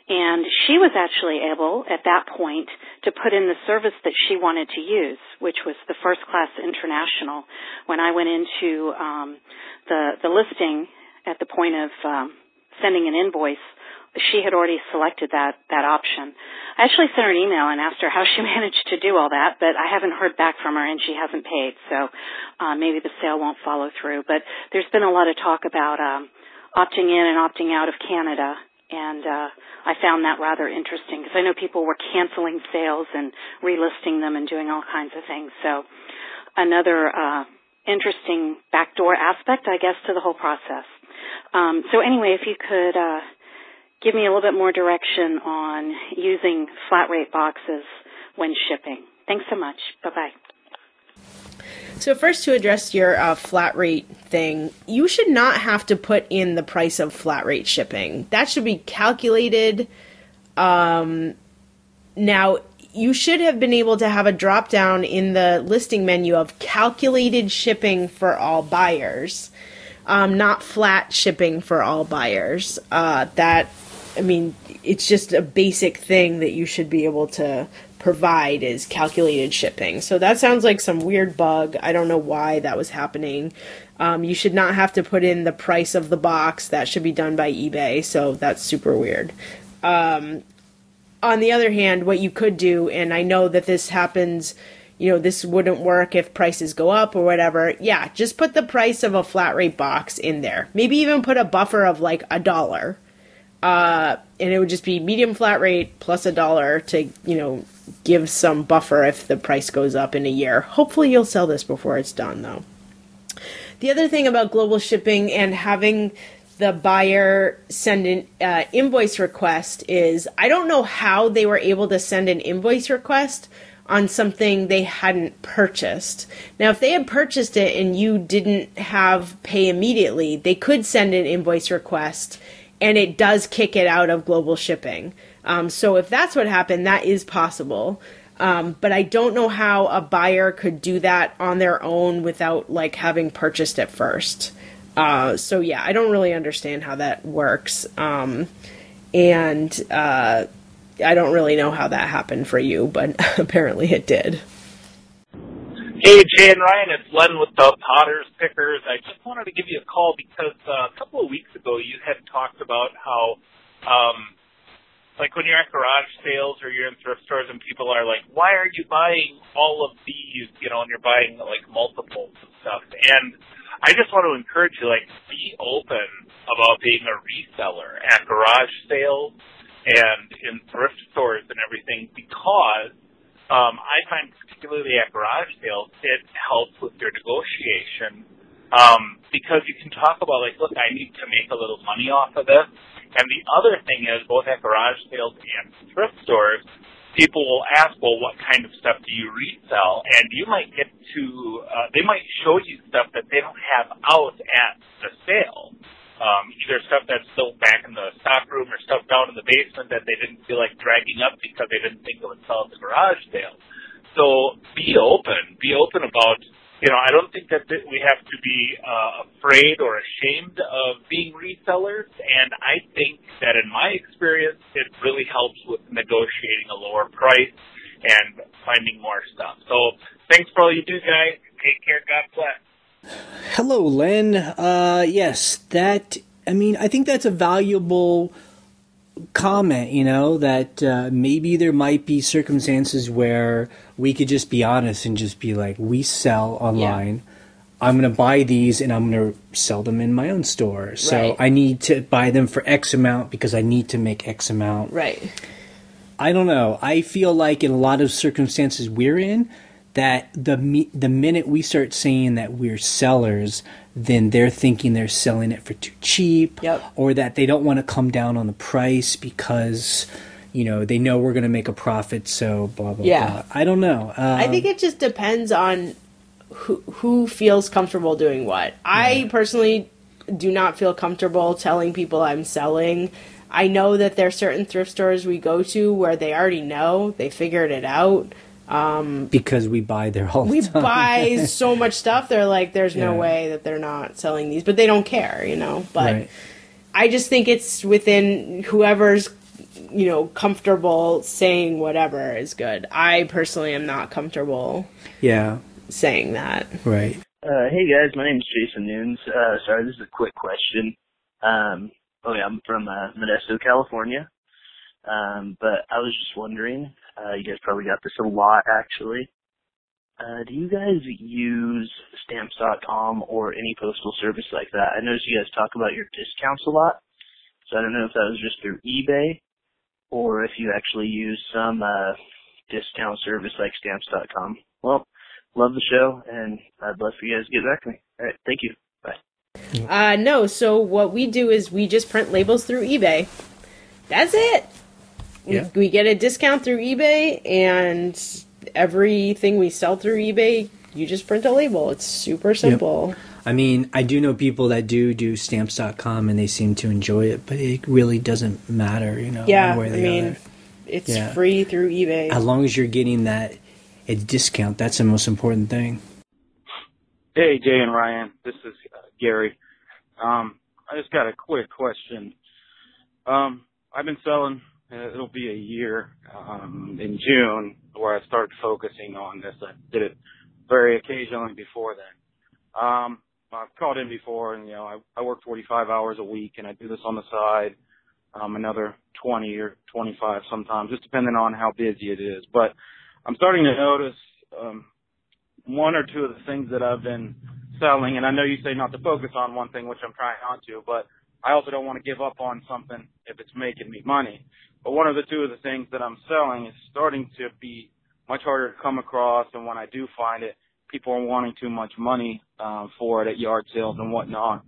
And she was actually able, at that point, to put in the service that she wanted to use, which was the First Class International. When I went into the listing at the point of sending an invoice, she had already selected that option. I actually sent her an email and asked her how she managed to do all that, but I haven't heard back from her, and she hasn't paid, so maybe the sale won't follow through. But there's been a lot of talk about opting in and opting out of Canada, and I found that rather interesting because I know people were canceling sales and relisting them and doing all kinds of things. So another interesting backdoor aspect, I guess, to the whole process. So anyway, if you could give me a little bit more direction on using flat rate boxes when shipping. Thanks so much. Bye-bye. So first, to address your flat rate thing, you should not have to put in the price of flat rate shipping. That should be calculated. Now, you should have been able to have a drop down in the listing menu of calculated shipping for all buyers, not flat shipping for all buyers. It's just a basic thing that you should be able to provide is calculated shipping. So that sounds like some weird bug. I don't know why that was happening. You should not have to put in the price of the box. That should be done by eBay. So that's super weird. On the other hand, what you could do, and I know that this happens, this wouldn't work if prices go up or whatever. Yeah, just put the price of a flat rate box in there. Maybe even put a buffer of like $1. And it would just be medium flat rate plus $1 to, give some buffer if the price goes up in a year. Hopefully you'll sell this before it's done, though. The other thing about global shipping and having the buyer send an invoice request is, I don't know how they were able to send an invoice request on something they hadn't purchased. Now, if they had purchased it and you didn't have pay immediately, they could send an invoice request and it does kick it out of global shipping. So if that's what happened, that is possible. But I don't know how a buyer could do that on their own without having purchased it first. So yeah, I don't really understand how that works. I don't really know how that happened for you, but apparently it did. Hey, Jay and Ryan, it's Len with the Potter's Pickers. I just wanted to give you a call because a couple of weeks ago you had talked about how, when you're at garage sales or you're in thrift stores and people are like, why are you buying all of these, and you're buying multiples and stuff. And I just want to encourage you, be open about being a reseller at garage sales and in thrift stores and everything because I find particularly at garage sales, it helps with your negotiation because you can talk about, look, I need to make a little money off of this. And the other thing is, both at garage sales and thrift stores, people will ask, well, what kind of stuff do you resell? And you might get to, they might show you stuff that they don't have out at the sale. Either stuff that's still back in the stock room or stuff down in the basement that they didn't feel like dragging up because they didn't think it would sell at the garage sale. So be open about, I don't think that we have to be afraid or ashamed of being resellers. And I think that in my experience, it really helps with negotiating a lower price and finding more stuff. So thanks for all you do, guys. Take care. God bless. Hello, Len. Yes, I think that's a valuable comment, that maybe there might be circumstances where we could just be honest and just be like, we sell online. Yeah. I'm going to buy these and I'm going to sell them in my own store. So right. I need to buy them for X amount because I need to make X amount. Right. I don't know. I feel like in a lot of circumstances we're in, that the minute we start saying that we're sellers, then they're thinking they're selling it for too cheap, yep. Or that they don't want to come down on the price because, they know we're going to make a profit, so blah, blah, blah. I don't know. I think it just depends on who feels comfortable doing what. Yeah. I personally do not feel comfortable telling people I'm selling. I know that there are certain thrift stores we go to where they already know, they figured it out. Because we buy there all the time. We buy so much stuff, they're like, there's no way that they're not selling these, but they don't care, But right. I just think it's within whoever's comfortable saying whatever is good. I personally am not comfortable saying that. Right. Hey guys, my name's Jason Nunes. Sorry, this is a quick question. I'm from Modesto, California. But I was just wondering, you guys probably got this a lot actually. Do you guys use stamps.com or any postal service like that? I noticed you guys talk about your discounts a lot. So I don't know if that was just through eBay or if you actually use some discount service like stamps.com. Well, love the show, and I'd love for you guys to get back to me. All right, thank you. Bye. No, so what we do is we just print labels through eBay. That's it. Yeah. We get a discount through eBay, and everything we sell through eBay, you just print a label. It's super simple. Yep. I mean, I do know people that do stamps.com and they seem to enjoy it, but it really doesn't matter, Yeah, one way or the other. It's free through eBay. As long as you're getting that discount, that's the most important thing. Hey, Jay and Ryan, this is Gary. I just got a quick question. I've been selling, it'll be a year in June where I started focusing on this. I did it very occasionally before then. I've called in before, and I work 45 hours a week, and I do this on the side, another 20 or 25 sometimes, just depending on how busy it is. But I'm starting to notice one or two of the things that I've been selling, and I know you say not to focus on one thing, which I'm trying not to, but I also don't want to give up on something if it's making me money. But one of the two of the things that I'm selling is starting to be much harder to come across, and when I do find it, people are wanting too much money for it at yard sales and whatnot.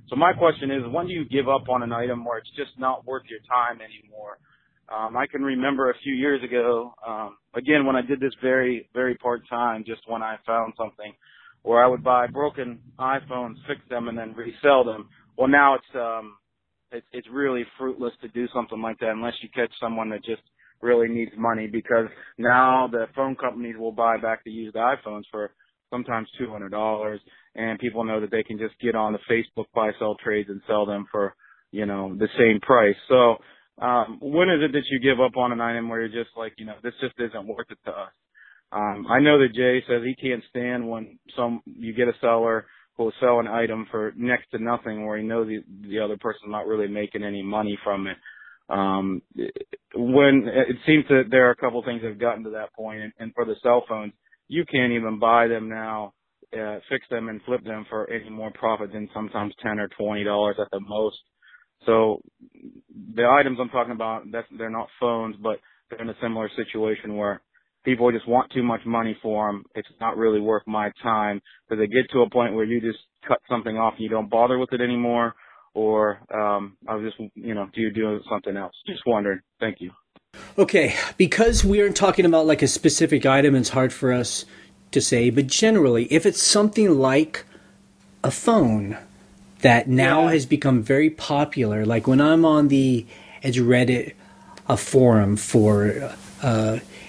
So my question is, when do you give up on an item where it's just not worth your time anymore? I can remember a few years ago, again, when I did this very, very part-time, just when I found something, where I would buy broken iPhones, fix them, and then resell them. Well, now it's really fruitless to do something like that unless you catch someone that just really needs money, because now the phone companies will buy back the used iPhones for sometimes $200, and people know that they can just get on the Facebook buy-sell trades and sell them for, the same price. So when is it that you give up on an item where you're just like, this just isn't worth it to us? I know that Jay says he can't stand when you get a seller who will sell an item for next to nothing where he knows the other person's not really making any money from it. When it seems that there are a couple of things that have gotten to that point, and for the cell phones, you can't even buy them now, fix them and flip them for any more profit than sometimes $10 or $20 at the most. So the items I'm talking about, they're not phones, but they're in a similar situation where people just want too much money for them. It's not really worth my time. So they get to a point where you just cut something off and you don't bother with it anymore, or I was just, do you do something else? Just wondering. Thank you. Okay, because we aren't talking about like a specific item, it's hard for us to say, but generally, if it's something like a phone that now has become very popular, like when I'm on the Reddit forum for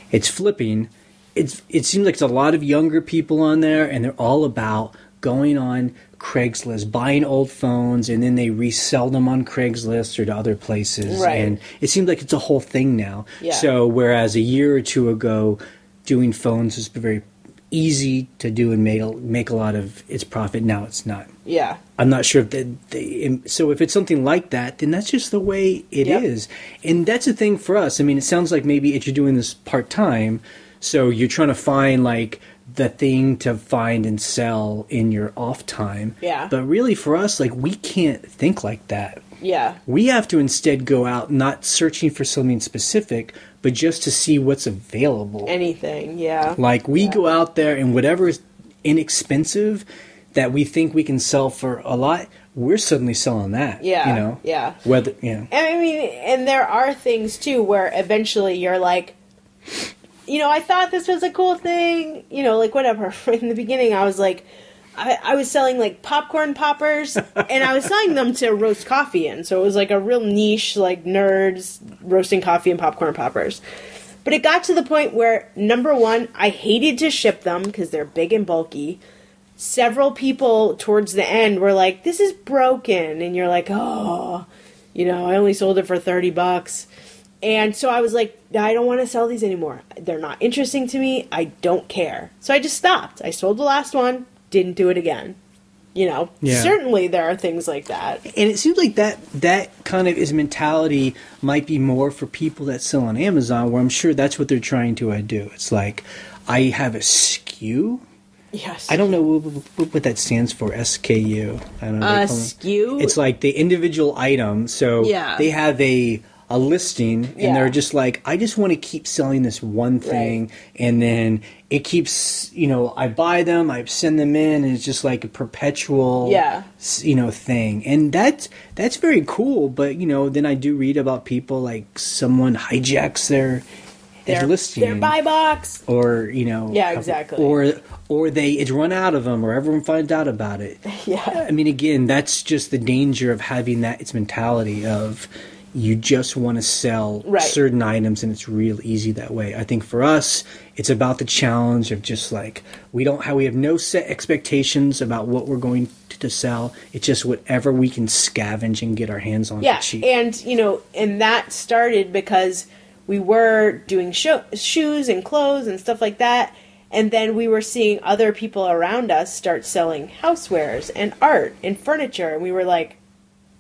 it's flipping, it seems like there's a lot of younger people on there, and they're all about going on Craigslist, buying old phones, and then they resell them on Craigslist or to other places. Right. And it seems like it's a whole thing now. Yeah. So whereas a year or two ago, doing phones was very easy to do and make a lot of its profit, now it's not. Yeah. I'm not sure if so if it's something like that, then that's just the way it is. And that's the thing for us. I mean, it sounds like maybe if you're doing this part-time, so you're trying to find like the thing to find and sell in your off time. Yeah. But really for us, like, we can't think like that. Yeah. We have to instead go out not searching for something specific, but just to see what's available. Anything, yeah. Like, we go out there and whatever is inexpensive that we think we can sell for a lot, we're suddenly selling that. Yeah. Yeah. Whether, I mean, and there are things too where eventually you're like, I thought this was a cool thing, like whatever. In the beginning, I was like, I was selling like popcorn poppers, and I was selling them to roast coffee in. So it was like a real niche, like nerds roasting coffee and popcorn poppers. But it got to the point where, number one, I hated to ship them because they're big and bulky. Several people towards the end were like, this is broken. And you're like, oh, I only sold it for $30. And so I was like, I don't want to sell these anymore. They're not interesting to me. I don't care. So I just stopped. I sold the last one, didn't do it again. You know, certainly there are things like that. And it seems like that kind of is mentality might be more for people that sell on Amazon, where I'm sure that's what they're trying to do. It's like, I have a SKU. Yes. I don't know what that stands for, SKU. I don't know. SKU? It's like the individual item. So they have a listing, and they're just like, I just want to keep selling this one thing, and then it keeps, I buy them, I send them in, and it's just like a perpetual, thing. And that's very cool, but, then I do read about people, like, someone hijacks their listing. Their buy box. Or, Yeah, exactly. Or it's run out of them, or everyone finds out about it. Yeah. I mean, again, that's just the danger of having its mentality of, you just want to sell certain items, and it's real easy that way. I think for us, it's about the challenge of just like, we have no set expectations about what we're going to sell. It's just whatever we can scavenge and get our hands on for cheap. And, and that started because we were doing shoes and clothes and stuff like that. And then we were seeing other people around us start selling housewares and art and furniture. And we were like,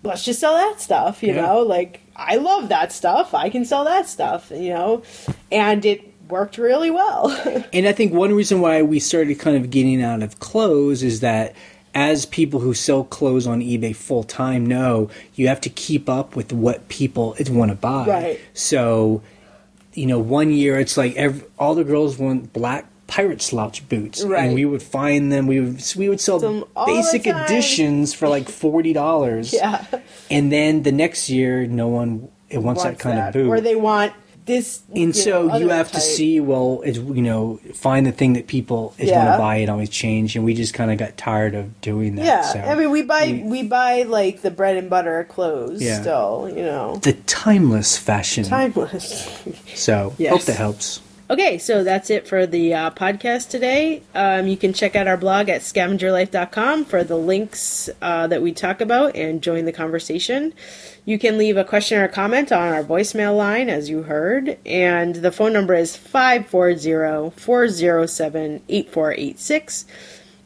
let's just sell that stuff, you know? Like, I love that stuff. I can sell that stuff, And it worked really well. And I think one reason why we started kind of getting out of clothes is that as people who sell clothes on eBay full-time know, you have to keep up with what people want to buy. Right. So, 1 year it's like all the girls want black pirate slouch boots, and we would find them. We would sell basic editions for like $40. Yeah, and then the next year, no one wants that kind of boot, or they want this. And so you have to see. Well, it's find the thing that people want to buy and always change. And we just kind of got tired of doing that. Yeah, so I mean, we buy like the bread and butter clothes still. The timeless fashion. Timeless. So hope that helps. Okay, so that's it for the podcast today. You can check out our blog at scavengerlife.com for the links that we talk about and join the conversation. You can leave a question or a comment on our voicemail line, as you heard, and the phone number is 540-407-8486.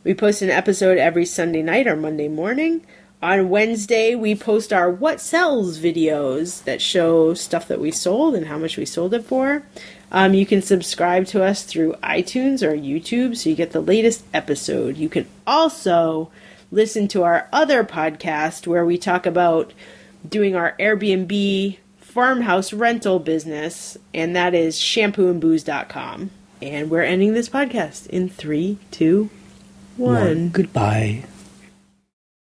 We post an episode every Sunday night or Monday morning. On Wednesday, we post our What Sells videos that show stuff that we sold and how much we sold it for. You can subscribe to us through iTunes or YouTube so you get the latest episode. You can also listen to our other podcast where we talk about doing our Airbnb farmhouse rental business, and that is shampooandbooze.com. And we're ending this podcast in 3, 2, 1. Goodbye.